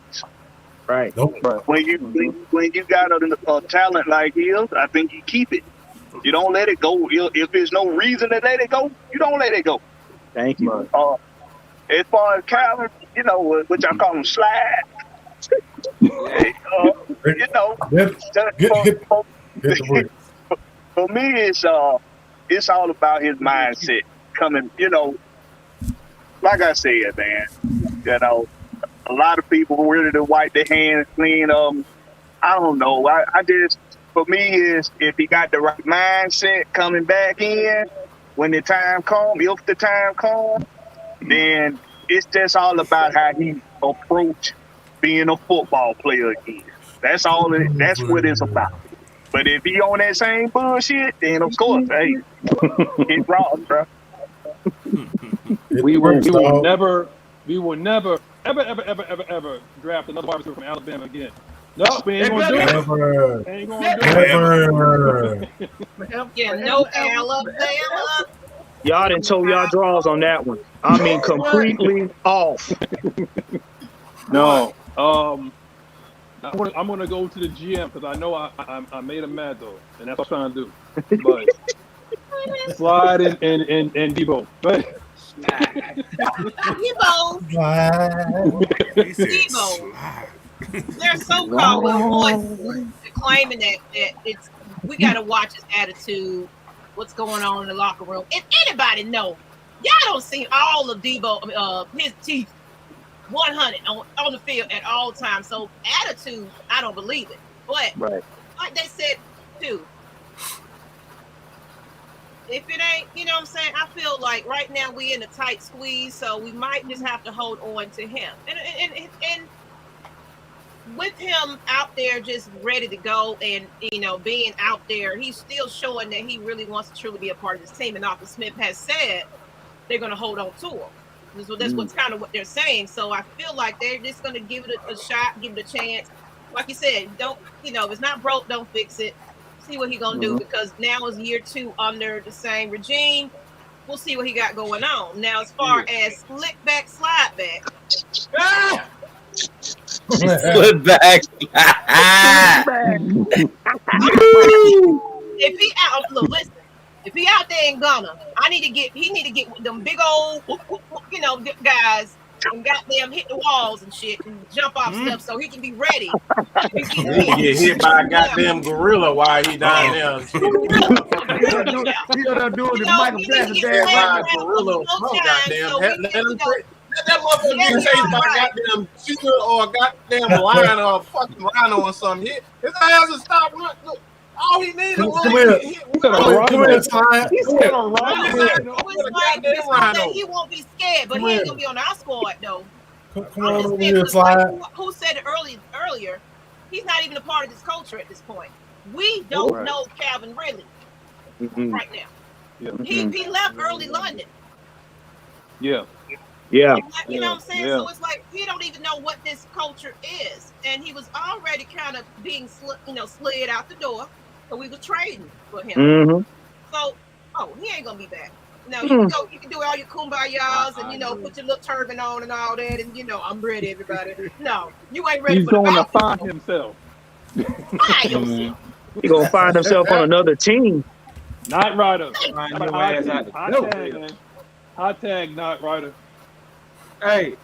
Right. Nope. When you got a talent like his, I think you keep it. You don't let it go. If there's no reason to let it go, you don't let it go. Thank you. As far as Calvin, which I call him slide. For me, it's all about his mindset coming. Like I said, man. A lot of people were ready to wipe their hands clean. I don't know. I just, for me, is if he got the right mindset coming back in when the time comes, if the time comes, then it's just all about how he approach being a football player again. That's all. That's what it's about. But if he on that same bullshit, then of course, hey, it's wrong, bro. We will never, ever draft another wide receiver from Alabama again. No, we ain't gonna do it. Never. Ain't gonna do it. Never. Yeah, no Alabama. Y'all didn't toe y'all draws on that one. I mean, completely off. No. I'm gonna go to the GM because I know I made him mad though, and that's what I'm trying to do. But Slide and Debo. But Debo. There's so-called voices claiming that we gotta watch his attitude, what's going on in the locker room. If anybody know, y'all don't see all of Debo, his teeth 100 on the field at all times. So attitude, I don't believe it. But like they said too, if it ain't, you know what I'm saying, I feel like right now we in a tight squeeze, so we might just have to hold on to him. And with him out there just ready to go and, being out there, he's still showing that he really wants to truly be a part of this team. And Arthur Smith has said they're going to hold on to him. So that's what's kind of what they're saying. So I feel like they're just going to give it a shot, give it a chance. Like you said, don't, if it's not broke, don't fix it. See what he's going to do, because now is year 2 under the same regime. We'll see what he got going on. Now, as far as slick back, slide back. Slip back. If he out, look, listen. If he out there in Ghana, he need to get them big old, guys and goddamn hit the walls and shit and jump off stuff so he can be ready. He get hit by a goddamn gorilla while he down there. He gonna do it to Michael Jackson by a gorilla. Goddamn, let that motherfucker get chased by a goddamn cheetah or a goddamn lion or a fucking rhino or something. His ass will stop. Look. All he needs is one. Come here, Slide. He won't be scared, but he ain't gonna be on our squad though. Come on over here, Slide. Who said it earlier? He's not even a part of this culture at this point. We don't know Calvin really right now. Yeah. He left early London. Yeah. Yeah. You know what I'm saying? Yeah. So it's like we don't even know what this culture is. And he was already kind of being slid out the door. So we were trading for him. Mm-hmm. So, he ain't gonna be back. Now you can do all your kumbayas and put your little turban on and all that, and I'm ready, everybody. No, you ain't ready. He's going to find himself. Find yourself. He's gonna find himself on another team. Knight Rider. Hot tag Knight Rider. Hey,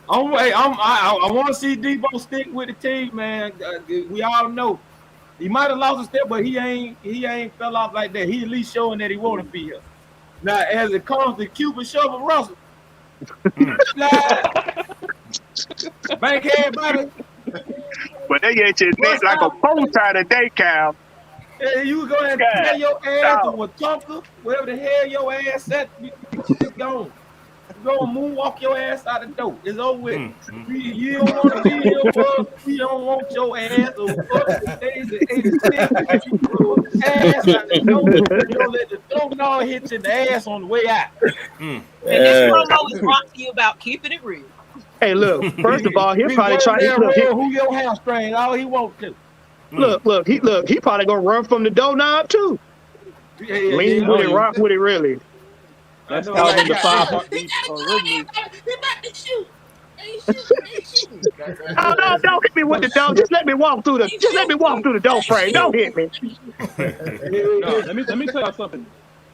I want to see Debo stick with the team, man. We all know he might have lost a step, but he ain't fell off like that. He at least showing that he want to be here. Now, as it comes to Cupid Shovel Russell, bankhead buddy. But they get your neck like a bow tie today, Cal. Yeah, you go ahead and tear your ass or Watonka, wherever the hell your ass at, it's gone. Go and moonwalk your ass out the door. It's over with. You don't want to be here, bro. You don't want your ass over days of 86. Ass out the door. You don't let the door hit you in the ass on the way out. And this promo is brought to you about keeping it real. Hey, look. First of all, he'll probably try to who your hamstring all he wants to. Look. He probably gonna run from the doorknob too. Lean with it, rock with it, really. That's how in the 5 heartbeats originally. No, don't hit me with the door. Just let me walk through the door frame. Don't hit me. No, let me tell y'all something.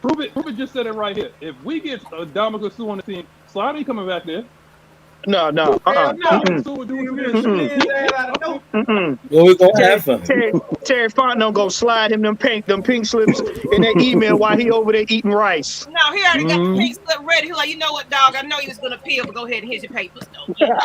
Prove it just said it right here. If we get Dominic Sue on the team, Slide ain't coming back there. No. Sue would do What we gonna have him? Terry Fontenot gonna slide him them pink slips in that email while he over there eating rice. No, he already got the pink slip ready. He's like, you know what, dog? I know you was gonna peel, but go ahead and here's your papers. Go ahead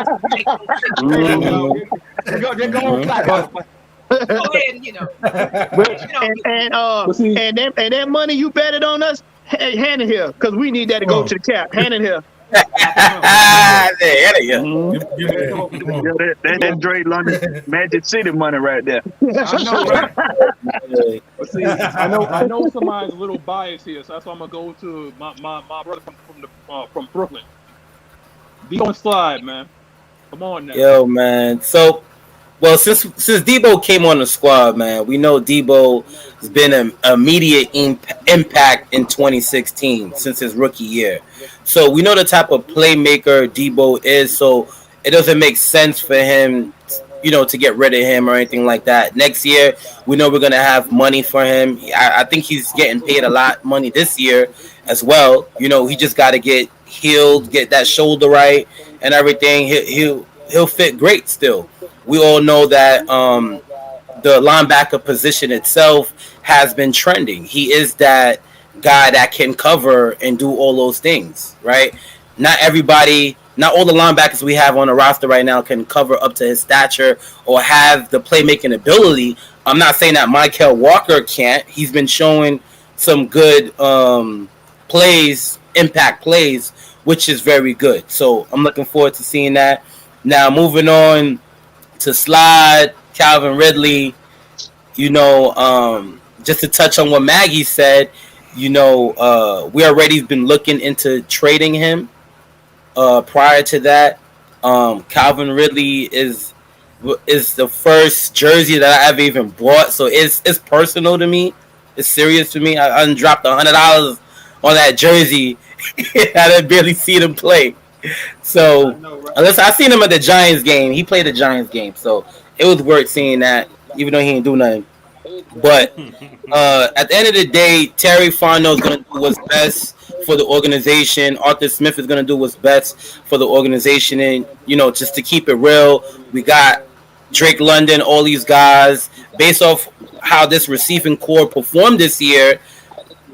and and that money you betted on us, hand it here, because we need that to go to the cap. Hand it here. That Dre London Magic City money right there. I know, right? But see, I know somebody's a little biased here, so that's why I'm gonna go to my brother from Brooklyn. Debo and Slide, man. Come on now. Yo, man. So, well, since Debo came on the squad, man, we know Debo has been an immediate impact in 2016 since his rookie year. So we know the type of playmaker Debo is. So it doesn't make sense for him, to get rid of him or anything like that. Next year, we know we're gonna have money for him. I think he's getting paid a lot of money this year as well. He just got to get healed, get that shoulder right, and everything. He'll fit great still. We all know that the linebacker position itself has been trending. He is that guy that can cover and do all those things, right? Not all the linebackers we have on the roster right now can cover up to his stature or have the playmaking ability. I'm not saying that Michael Walker can't. He's been showing some good impact plays, which is very good. So I'm looking forward to seeing that. Now, moving on to Slide, Calvin Ridley, just to touch on what Maggie said, we already been looking into trading him. Prior to that, Calvin Ridley is the first jersey that I ever even bought, so it's personal to me. It's serious to me. I dropped $100 on that jersey. I didn't barely see them play. So unless I seen him at the Giants game, he played the Giants game, so it was worth seeing that, even though he didn't do nothing. But at the end of the day, Terry Fontenot is going to do what's best for the organization. Arthur Smith is going to do what's best for the organization. And, just to keep it real, we got Drake London, all these guys. Based off how this receiving core performed this year,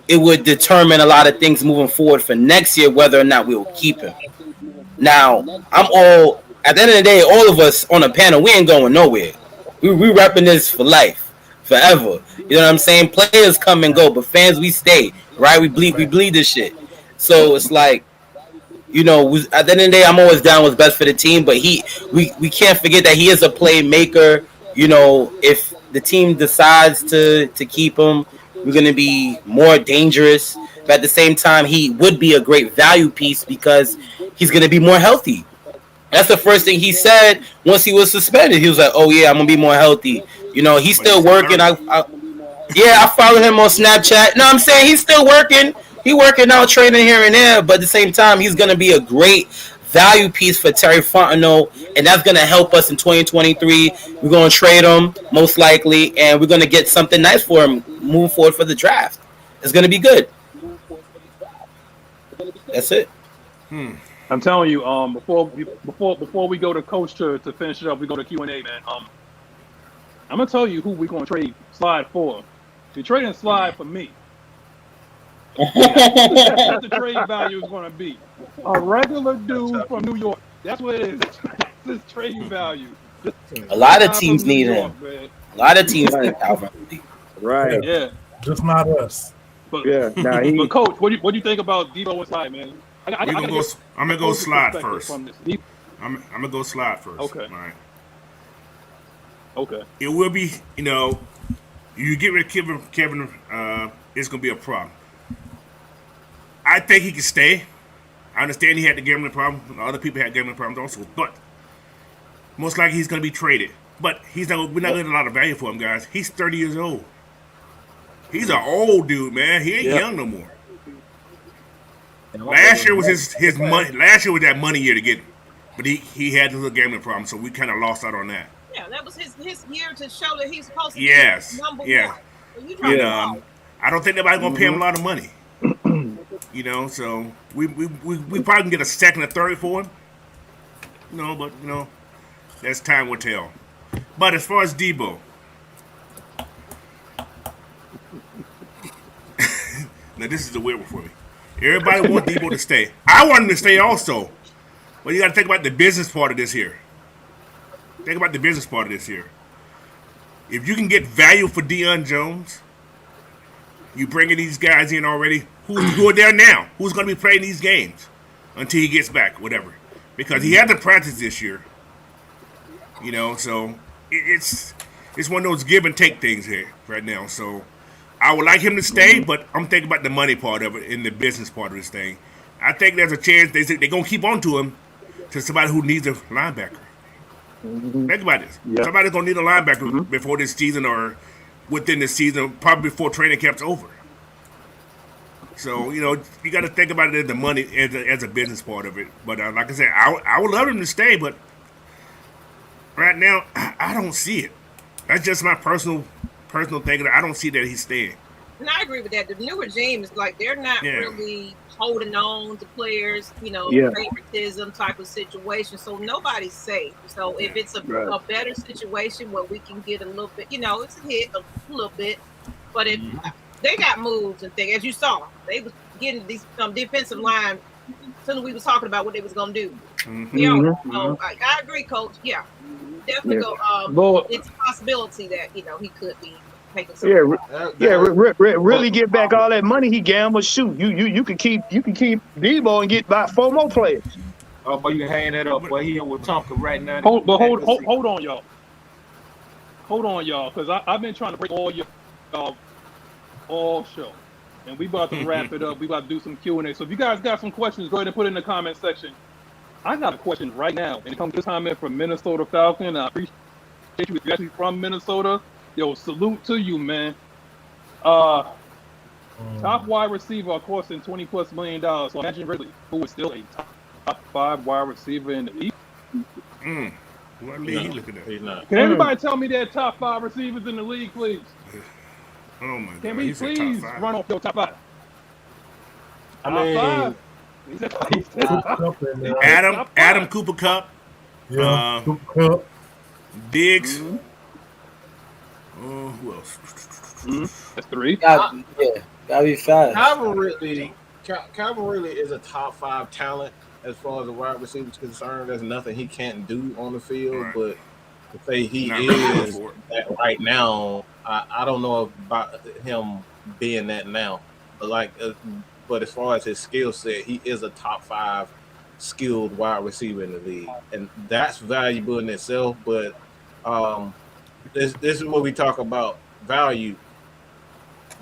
it would determine a lot of things moving forward for next year, whether or not we will keep him. Now, at the end of the day, all of us on the panel, we ain't going nowhere. We repping this for life, forever. You know what I'm saying? Players come and go, but fans, we stay, right? We bleed this shit. So it's like, at the end of the day, I'm always down what's best for the team, but we can't forget that he is a playmaker. If the team decides to keep him, we're going to be more dangerous. But at the same time, he would be a great value piece because he's going to be more healthy. That's the first thing he said once he was suspended. He was like, "Oh yeah, I'm gonna be more healthy." He's still working. I follow him on Snapchat. No, I'm saying he's still working. He working out, training here and there. But at the same time, he's gonna be a great value piece for Terry Fontenot, and that's gonna help us in 2023. We're gonna trade him most likely, and we're gonna get something nice for him moving forward for the draft. It's gonna be good. That's it. I'm telling you, before we go to Coach to finish it up, we go to Q&A, man. I'm gonna tell you who we're gonna trade Slide for. You're trading Slide for me. That's the trade value is gonna be. A regular dude from New York. That's what it is. That's his trade value. A lot of teams need him. A lot of teams need Calvin. Right. Yeah. Just not us. But, but Coach, what do you think about Debo and Slide, man? I'm gonna go Slide first. I'm gonna go Slide first. Okay. All right. Okay. It will be, you get rid of Kevin, it's gonna be a problem. I think he can stay. I understand he had the gambling problem. Other people had gambling problems also, but most likely he's gonna be traded. But we're not getting a lot of value for him, guys. He's 30 years old. He's an old dude, man. He ain't young no more. Last year was his money. Last year was that money year to get him. but he had the little gambling problem, so we kind of lost out on that. Yeah, that was his year to show that he's supposed to be number one. So you and I don't think nobody's gonna pay him a lot of money. So we probably can get a second or third for him. But that's time will tell. But as far as Debo, now this is the weird one for me. Everybody wants Debo to stay. I want him to stay also. But you got to think about the business part of this here. Think about the business part of this here. If you can get value for Deion Jones, you bringing these guys in already who are there now. Who's going to be playing these games until he gets back, whatever. Because he hasn't practiced this year. So it's one of those give and take things here right now. So I would like him to stay, but I'm thinking about the money part of it and the business part of this thing. I think there's a chance they're going to keep on to him to somebody who needs a linebacker. Think about this. Yeah. Somebody's going to need a linebacker before this season or within the season, probably before training camp's over. So, you got to think about it as the money, as a business part of it. But like I said, I would love him to stay, but right now, I don't see it. That's just my personal thing. I don't see that he's staying. And I agree with that. The new regime is like they're not really holding on to players, favoritism type of situation. So nobody's safe. So if it's a better situation where we can get a little bit, it's a hit a little bit. But if they got moves and things, as you saw, they was getting these defensive line. Soon as we was talking about what they was gonna do. So I agree, Coach. Yeah, definitely go. It's a possibility that he could be taking some. Really get back all that money he gambled. Shoot, you can keep Debo and get about 4 more players. Oh, but you can hang that up. Boy, he with Tonka right now. Hold on, y'all. Hold on, y'all, because I've been trying to break all your all show. And we about to wrap it up. We about to do some Q&A. So if you guys got some questions, go ahead and put it in the comment section. I got a question right now. And it comes this time in from Minnesota Falcon. I appreciate you. If you're actually from Minnesota, salute to you, man. Top wide receiver, of course, in $20+ million. So imagine Ridley, who is still a top 5 wide receiver in the league. What league he looking at? He's not. Can everybody tell me their top 5 receivers in the league, please? Oh my God! Can we please run off your top 5? Adam Cooper Kupp. Yeah, Cooper Kupp. Diggs. Who else? That's 3. Gotta be 5. Calvin really is a top 5 talent as far as the wide receiver is concerned. There's nothing he can't do on the field, but to say he is that right now, I don't know about him being that now. But as far as his skill set, he is a top 5 skilled wide receiver in the league, and that's valuable in itself. But this is what we talk about: value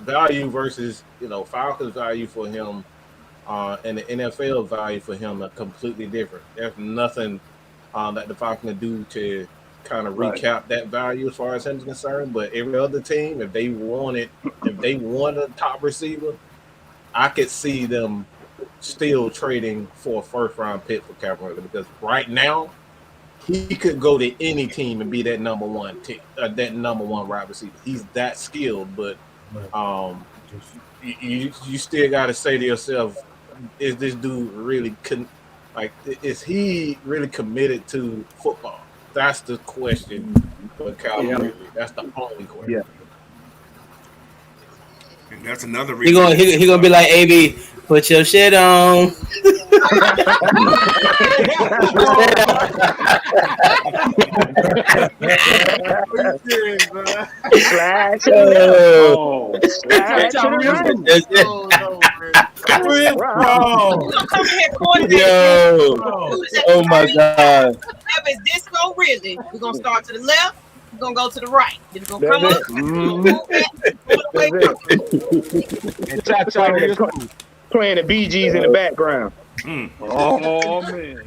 versus Falcons value for him, and the NFL value for him are completely different. There's nothing that the Falcons can do to kind of recap that value as far as him is concerned. But every other team, if they want a top receiver, I could see them still trading for a first-round pick for Calvin, because right now he could go to any team and be that number one wide receiver. He's that skilled, but you still got to say to yourself, is this dude really is he really committed to football? That's the question for Calvin Ridley. That's the only question. Yeah. And that's another reason. He gonna be like, AB, put your shit on. Slash Yo. Oh my God. Is disco really? We're gonna start to the left. We're gonna go to the right. Then we're gonna come up. And Cha-Cha playing the Bee Gees in the background. Oh man.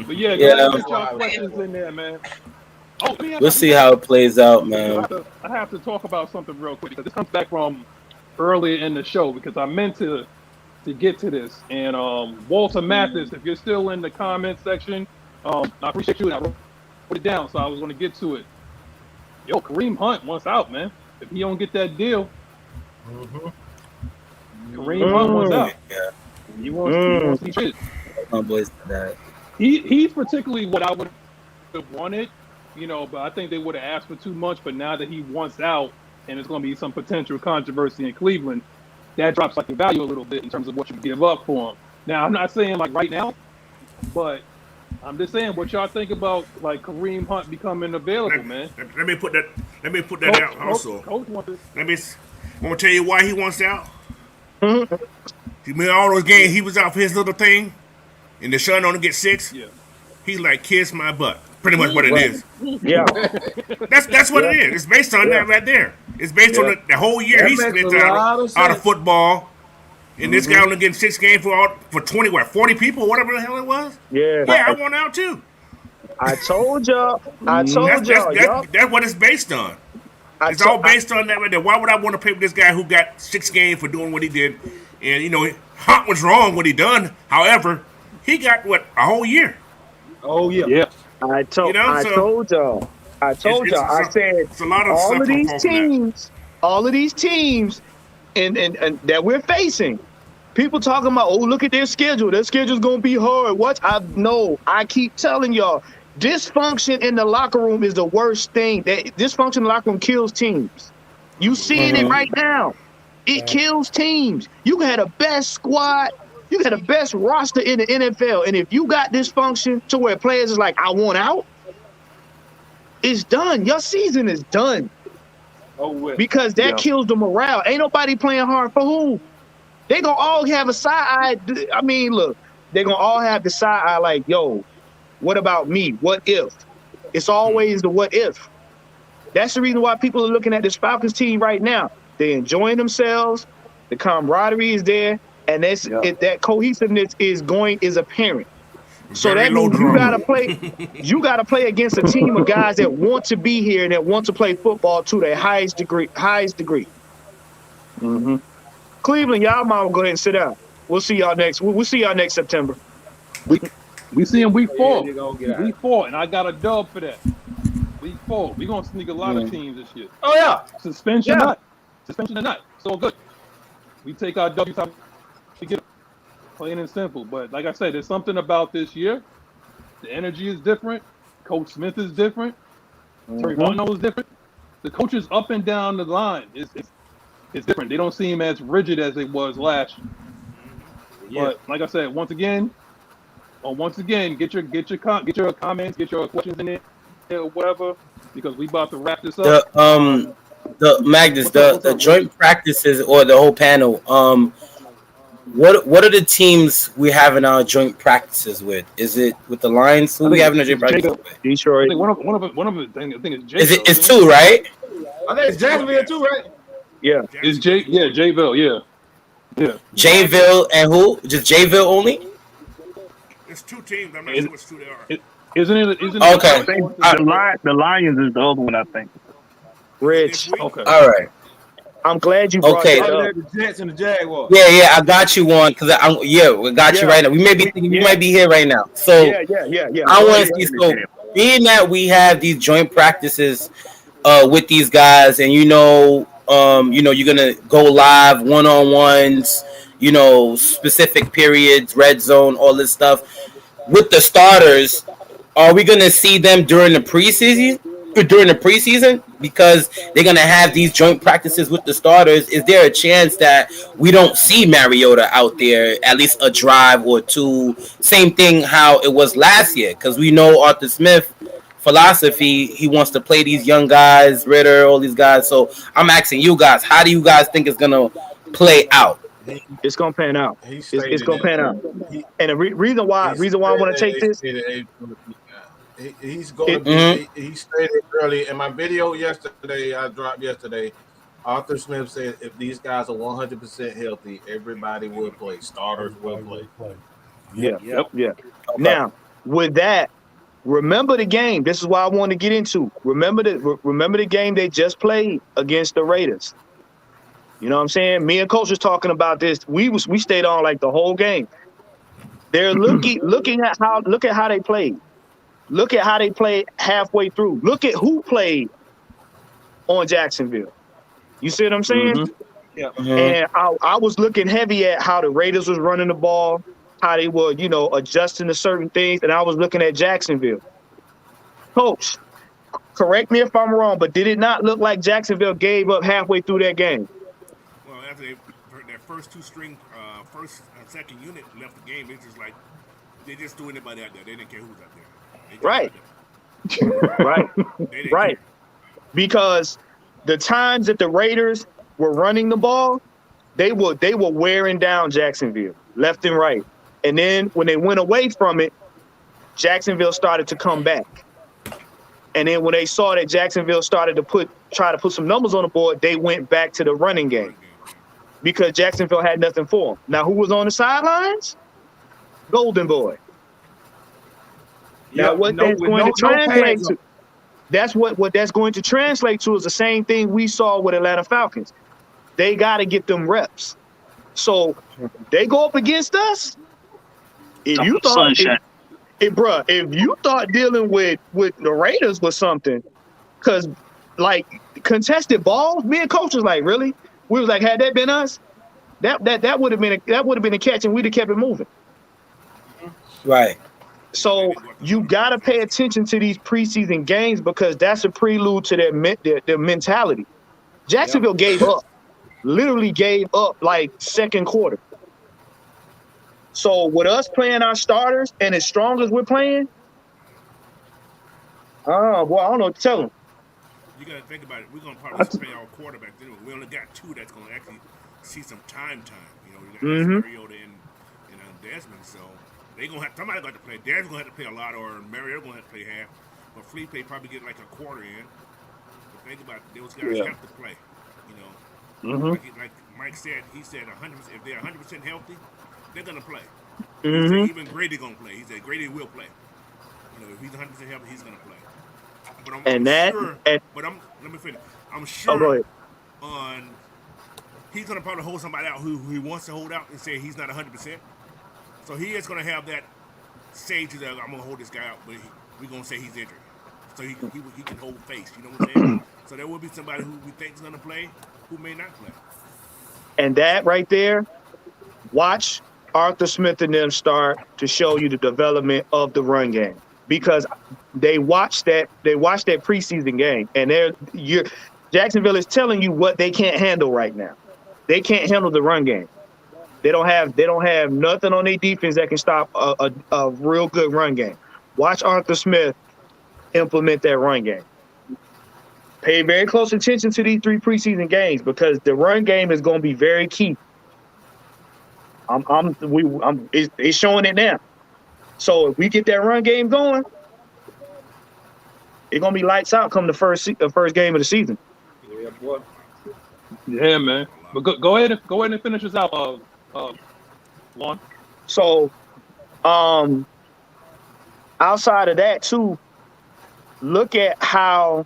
But yeah, get your questions in there, man. We'll see how it plays out, man. I have to talk about something real quick because this comes back from earlier in the show, because I meant to to get to this. And Walter Mathis, if you're still in the comment section, I appreciate you. And I wrote it down, so I was going to get to it. Yo, Kareem Hunt wants out, man. If he don't get that deal, Kareem Hunt wants out. Yeah. He wants to be traded. My boys to that. He's particularly what I would have wanted, but I think they would have asked for too much. But now that he wants out and there's going to be some potential controversy in Cleveland, that drops like the value a little bit in terms of what you give up for him. Now, I'm not saying like right now, but I'm just saying what y'all think about like Kareem Hunt becoming available, man. Let me put that out also. Coach wants it. I'm gonna tell you why he wants out. You mean all those games he was out for his little thing, and the son only get 6. Yeah. He like kiss my butt. Pretty much what it is. Yeah. That's what it is. It's based on that right there. It's based on the whole year That he makes spent a lot of out of sense. football. And this guy only getting 6 games for 40 people, whatever the hell it was. Yeah. Yeah, I want out too. I told y'all. That's what it's based on. It's all based on that right there. Why would I want to play with this guy who got 6 games for doing what he did? And Hunt was wrong what he done. However, he got a whole year. Oh yeah. Yeah. I told y'all. I said it's a lot of all stuff of these teams, and that we're facing. People talking about, look at their schedule. Their schedule's gonna be hard. I keep telling y'all, dysfunction in the locker room is the worst thing. That dysfunction in the locker room kills teams. You seeing it right now. It kills teams. You can have the best squad. You got the best roster in the NFL, and if you got dysfunction to where players is like, I want out, it's done. Your season is done. Because that kills the morale. Ain't nobody playing hard for who? They gonna all have a side eye. I mean, look, they gonna all have the side eye like, yo, what about me? What if? It's always the what if. That's the reason why people are looking at this Falcons team right now. They're enjoying themselves. The camaraderie is there. And that cohesiveness is apparent. So that means you gotta play against a team of guys that want to be here and that want to play football to their highest degree. Cleveland, y'all might go ahead and sit down. We'll see y'all next. We'll see y'all next September. We see him week 4. Week 4, and I got a dub for that. Week 4, we gonna sneak a lot of teams this year. Oh yeah. Suspension or not. So good. We take our W time. To get plain and simple, but like I said, there's something about this year. The energy is different. Coach Smith is different. Terry Bono is different. The coaches up and down the line is different. They don't seem as rigid as it was last year. But like I said, once again, get your comments, get your questions in there, or whatever, because we about to wrap this up. The Magnus, the joint practices or the whole panel. What are the teams we have in our joint practices with? Is it with the Lions? Who we having a joint practice with? Detroit. One of them. I think it's J. It's 2, right? I think it's Jacksonville too, right? Yeah. It's Jayville. Yeah. Jayville and who? Just Jayville only? It's 2 teams. I'm not sure which 2 they are. Isn't it? Okay. I think the Lions is the other one, I think. Rich. Okay. All right. I'm glad you brought that up. The Jets and the Jaguars. Yeah, I got you one because we got you right now. We may be thinking you might be here right now. So Yeah. I want to see. So being that we have these joint practices with these guys, and you're gonna go live one-on-ones, specific periods, red zone, all this stuff with the starters. Are we gonna see them during the preseason? Because they're going to have these joint practices with the starters. Is there a chance that we don't see Mariota out there at least a drive or 2? Same thing how it was last year, because we know Arthur Smith philosophy, he wants to play these young guys, Ritter, all these guys. So I'm asking you guys, how do you guys think it's going to play out? It's going to pan out. It's going to pan out. And the reason why I want to take this. He's going to be. He stated early in my video yesterday. I dropped yesterday. Arthur Smith said if these guys are 100% healthy, everybody will play. Starters will play. Yeah. Okay. Now, with that, remember the game. This is what I want to get into. Remember the game they just played against the Raiders. You know what I'm saying? Me and Coach was talking about this. We stayed on like the whole game. They're looking at how they played. Look at how they played halfway through. Look at who played on Jacksonville. You see what I'm saying? Mm-hmm. Yeah. And I was looking heavy at how the Raiders was running the ball, how they were, adjusting to certain things, and I was looking at Jacksonville. Coach, correct me if I'm wrong, but did it not look like Jacksonville gave up halfway through that game? Well, after their first two-string, first and second unit left the game, it's just like they just threw anybody out there. They didn't care who was out there. Right. Because the times that the Raiders were running the ball, they were wearing down Jacksonville left and right. And then when they went away from it, Jacksonville started to come back. And then when they saw that Jacksonville started to try to put some numbers on the board, they went back to the running game because Jacksonville had nothing for them. Now, who was on the sidelines? Golden Boy. Now, what that's going to translate to, that's what that's going to translate to is the same thing we saw with Atlanta Falcons. They got to get them reps. So they go up against us. If you thought, if you thought dealing with the Raiders was something, because like contested balls, me and Coach was like, really? We was like, had that been us, that would have been a catch, and we'd have kept it moving. Right. So you got to pay attention to these preseason games because that's a prelude to their mentality. Jacksonville literally gave up like second quarter. So with us playing our starters and as strong as we're playing, I don't know what to tell them. You got to think about it. We're going to probably play our quarterbacks anyway. We only got two that's going to actually see some time. We got Mariota and Desmond. So they gonna have somebody got to play. Desmond's going to have to play a lot, or Mariota going to have to play half. But Felipe probably get like a quarter in. But think about it. Those guys have to play. Like Mike said, he said 100%. If they're 100% healthy, they're gonna play. Even Grady gonna play. He said Grady will play. If he's 100% healthy, he's gonna play. But let me finish. I'm sure he's gonna probably hold somebody out who he wants to hold out and say he's not 100%. So he is gonna have that sage that I'm gonna hold this guy out, but we're gonna say he's injured, so he can hold face. You know what I'm saying? So there will be somebody who we think is gonna play who may not play. And that right there, watch Arthur Smith and them start to show you the development of the run game because they watched that preseason game and Jacksonville is telling you what they can't handle right now. They can't handle the run game. They don't have nothing on their defense that can stop a real good run game. Watch Arthur Smith implement that run game. Pay very close attention to these three preseason games because the run game is going to be very key. It's showing it now. So if we get that run game going, it's gonna be lights out come the first game of the season. Yeah, boy. Yeah, man. But go ahead and finish this out, Lon. So, outside of that too, look at how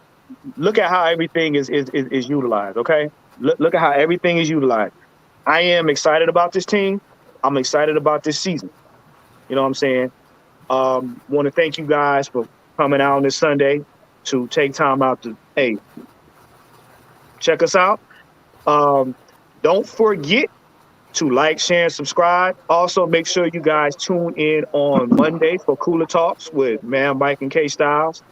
everything is utilized. Okay, look at how everything is utilized. I am excited about this team. I'm excited about this season. You know what I'm saying? Want to thank you guys for coming out on this Sunday to take time out to, check us out. Don't forget to like, share, and subscribe. Also, make sure you guys tune in on Monday for Cooler Talks with Man, Mike, and K Styles.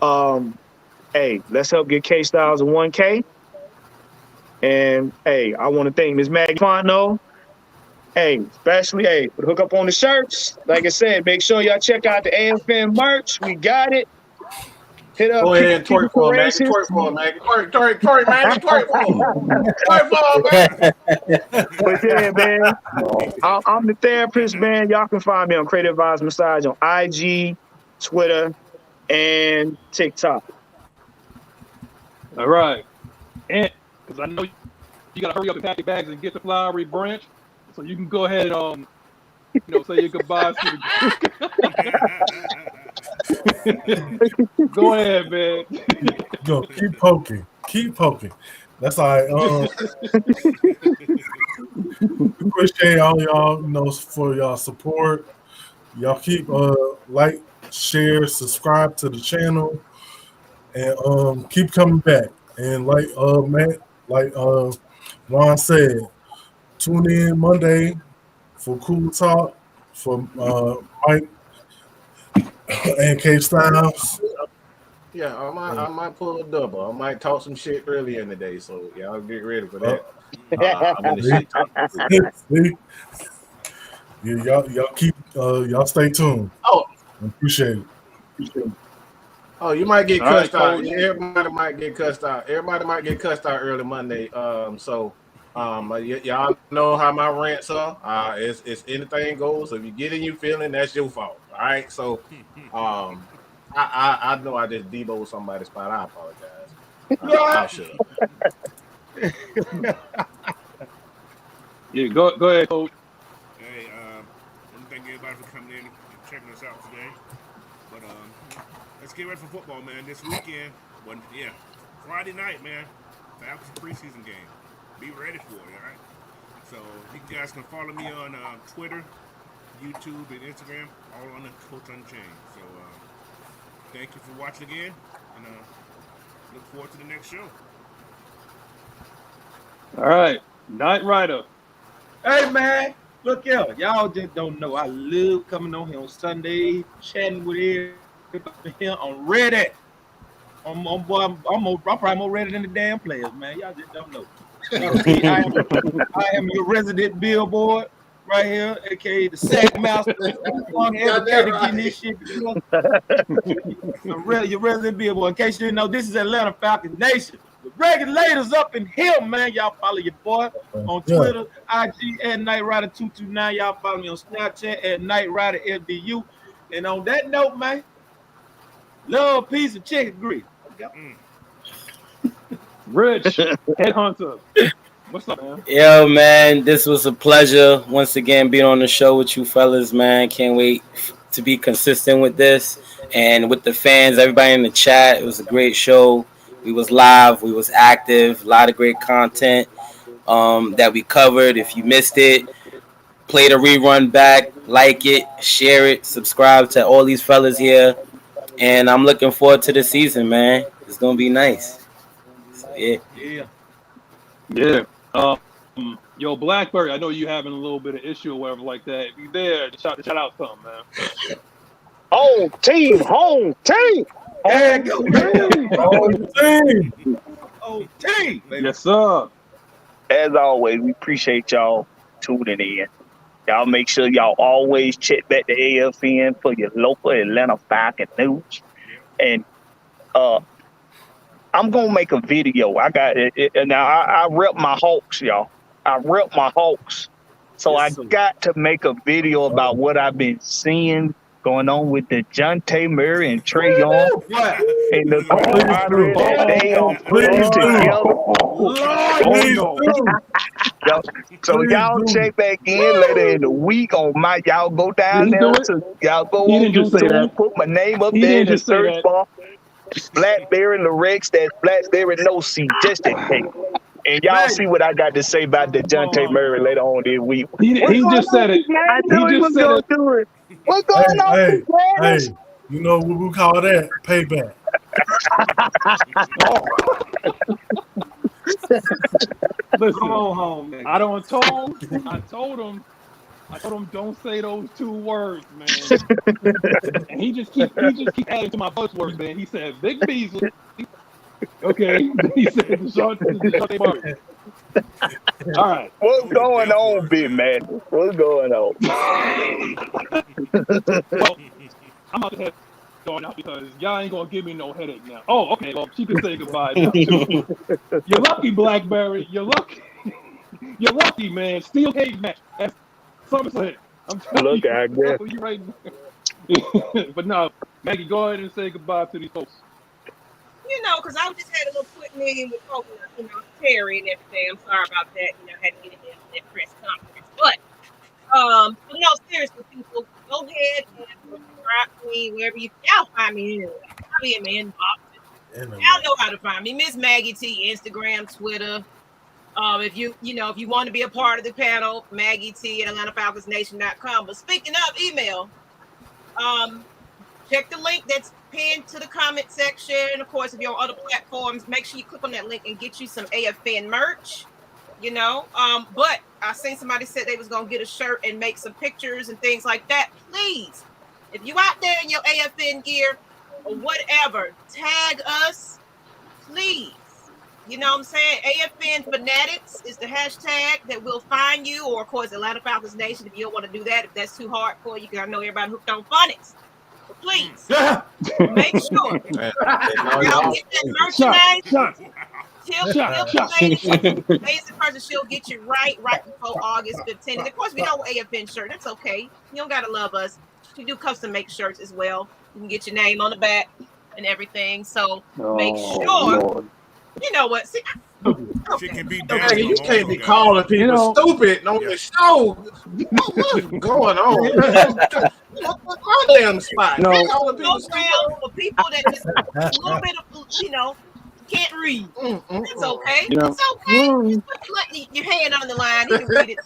Let's help get K Styles a 1K. And I want to thank Ms Maggie T. Especially for the hook up on the shirts. Like I said, make sure y'all check out the AFN merch. We got it. Hit up. Go ahead and twerk for him, Maggie. Twerk for him, Maggie. Twerk, Maggie. Twerk for him. Twerk for him, man. But yeah, man, I'm the therapist, man. Y'all can find me on Creative Vibes Massage on IG, Twitter, and TikTok. All right. And because I know you got to hurry up and pack your bags and get to Flowery Branch. So you can go ahead and say your goodbyes to the Go ahead, man. Go, keep poking. That's all right. Appreciate all y'all, for y'all support. Y'all keep like, share, subscribe to the channel, and keep coming back. And Ron said, tune in Monday for Cool Talk for Mike and K Styles. Yeah, I might pull a double. I might talk some shit earlier in the day, so y'all get ready for that. I'm in the shit talking. See? Yeah, y'all keep y'all stay tuned. Oh, Appreciate it. Oh, you might get All right, cussed out. Coach. Everybody might get cussed out. Everybody might get cussed out early Monday. Y'all know how my rants are. It's anything goes. So if you get in your feeling, that's your fault. All right. So, I know I just deboed somebody's spot. I apologize. I'll shut up. Yeah, go ahead, Coach. Hey, I want to thank everybody for coming in and checking us out today. But let's get ready for football, man. This weekend, Friday night, man. Falcons preseason game. Be ready for it, all right? So you guys can follow me on Twitter, YouTube, and Instagram, all on the Coach Unchained. So thank you for watching again, and look forward to the next show. All right, Night Rider. Hey, man, look here. Y'all just don't know. I love coming on here on Sunday, chatting with everybody here. I'm ready. I'm probably more ready than the damn players, man. Y'all just don't know. I am your resident billboard right here, aka the sack master. Your resident billboard. In case you didn't know, this is Atlanta Falcons Nation. The Regulators up in here, man. Y'all follow your boy on Twitter, IG at Night Rider 229. Y'all follow me on Snapchat at Night Rider FDU. And on that note, man, love, peace, and chicken grease. Rich, Headhunter. What's up, man? Yo, man, this was a pleasure once again being on the show with you fellas, man. Can't wait to be consistent with this and with the fans, everybody in the chat. It was a great show. We was live, we was active, a lot of great content that we covered. If you missed it, play the rerun back, like it, share it, subscribe to all these fellas here. And I'm looking forward to the season, man. It's going to be nice. So, Yeah. Yo, Blackberry, I know you having a little bit of issue or whatever like that. If you there, shout out something, man. Home team. Home team. Yes, sir. As always, we appreciate y'all tuning in. Y'all make sure y'all always check back the AFN for your local Atlanta Falcons news. And I'm gonna make a video. I got it. Now I rep my Hawks, y'all. I rep my Hawks. So I got to make a video about what I've been seeing going on with the Jonte Murray and Trey Young and the camaraderie that they are putting together. So y'all check back in later in the week on my. Y'all go down there to y'all go on YouTube, put my name up there in the search bar. Blackberry Lorex, that's Blackberry no C, just in case. And y'all see what I got to say about the Jonte Murray later on this week. He just said it. I knew he was going to do it. What's going on? Hey, you know what we call that? Payback. Listen, come on home, man. I told him don't say those two words, man. And he just keep adding to my buzzwords, man. He said Big Beasley. Okay. He said Deshaunte Murray. All right. What's going on, big man? What's going on? Well, I'm about to head on out because y'all ain't gonna give me no headache now. Oh, okay. Well, she can say goodbye now too. You're lucky, Blackberry. You're lucky. You're lucky, man. Steel cage match. That's SummerSlam. I'm telling you. I guess. You right now. But no, Maggie, go ahead and say goodbye to these folks. You know, because I just had a little quick meeting with Terry and everything. I'm sorry about that. I had to get in that press conference. But no, seriously, people, go ahead and subscribe to me wherever y'all find me anyway. I'll be in my inbox. Y'all know how to find me. Ms Maggie T, Instagram, Twitter. If you want to be a part of the panel, Maggie T at AtlantaFalconsNation.com. But speaking of email, check the link that's pinned to the comment section. Of course, if you're on other platforms, make sure you click on that link and get you some AFN merch. But I seen somebody said they was gonna get a shirt and make some pictures and things like that. Please, if you out there in your AFN gear or whatever, tag us, please. You know what I'm saying? AFN Fanatics is the hashtag that will find you, or of course Atlanta Falcons Nation if you don't want to do that, if that's too hard for you, because I know everybody hooked on phonics. But please make sure y'all get that merchandise. Amazing person, she'll get you right before August 15th. And of course, we don't AFN shirt. That's okay. You don't gotta love us. You do custom make shirts as well. You can get your name on the back and everything. So make sure. Lord. You know what? See, she can be you can't be calling people stupid on the show. What's going on? What's my damn spot? No. For people that just a little bit of, can't read. It's okay. Yeah. It's okay. Just let your hand on the line. You can read it.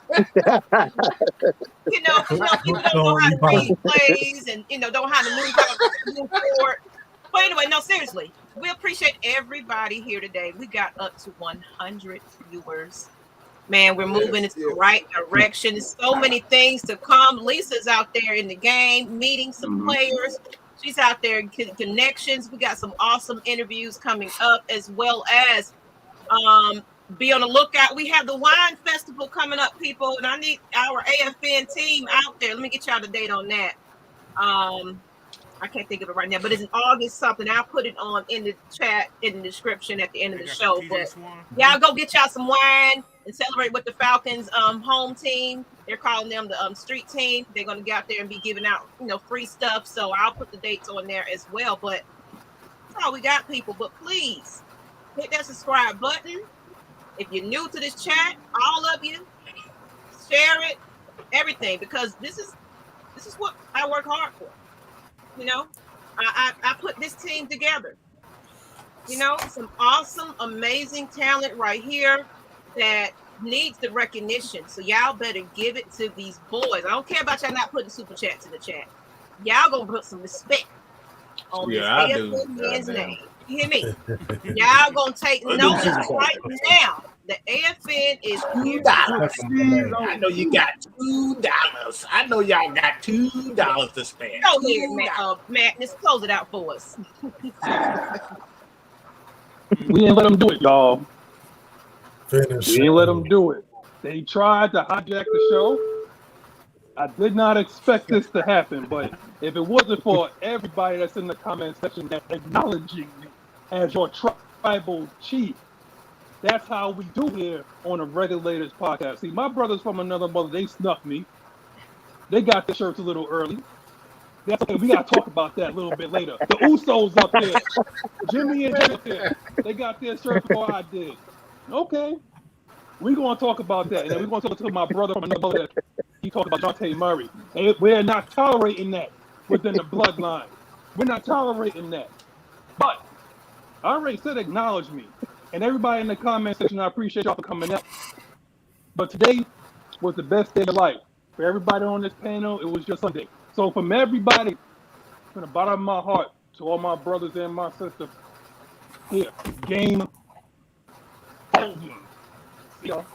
People don't know how to read plays and don't know how to move forward. But anyway, no, seriously, we appreciate everybody here today. We got up to 100 viewers. Man, we're moving in the right direction. There's so many things to come. Lisa's out there in the game, meeting some players. She's out there in connections. We got some awesome interviews coming up, as well as be on the lookout. We have the wine festival coming up, people, and I need our AFN team out there. Let me get y'all the date on that. I can't think of it right now, but it's in August something. I'll put it on in the chat, in the description at the end of the show. But y'all go get y'all some wine and celebrate with the Falcons home team. They're calling them the street team. They're going to get out there and be giving out, free stuff. So I'll put the dates on there as well. But that's all we got, people. But please hit that subscribe button. If you're new to this chat, all of you, share it, everything, because this is what I work hard for. I put this team together. Some awesome, amazing talent right here that needs the recognition. So y'all better give it to these boys. I don't care about y'all not putting super chats in the chat. Y'all gonna put some respect on this AFN man's name. You hear me? Y'all gonna take notice right now. The AFN is $2. I know you got $2. I know y'all got $2 to spend. Go ahead, Magnus, close it out for us. We didn't let them do it, y'all. We Finish. didn't let them do it. They tried to hijack the show. I did not expect this to happen, but if it wasn't for everybody that's in the comment section that's acknowledging me as your tribal chief, that's how we do here on the Regulators podcast. See, my brothers from another mother, they snuffed me. They got their shirts a little early. That's okay. We got to talk about that a little bit later. The Usos up there. Jimmy and Jimmy up there. They got their shirts before I did. Okay. We're going to talk about that. And then we're going to talk to my brother from another mother. He talked about Jonte Murray. And we're not tolerating that within the bloodline. We're not tolerating that. But I already said acknowledge me. And everybody in the comment section, I appreciate y'all for coming out. But today was the best day of life. For everybody on this panel, it was just Sunday. So from everybody, from the bottom of my heart, to all my brothers and my sisters, here, game over. See y'all.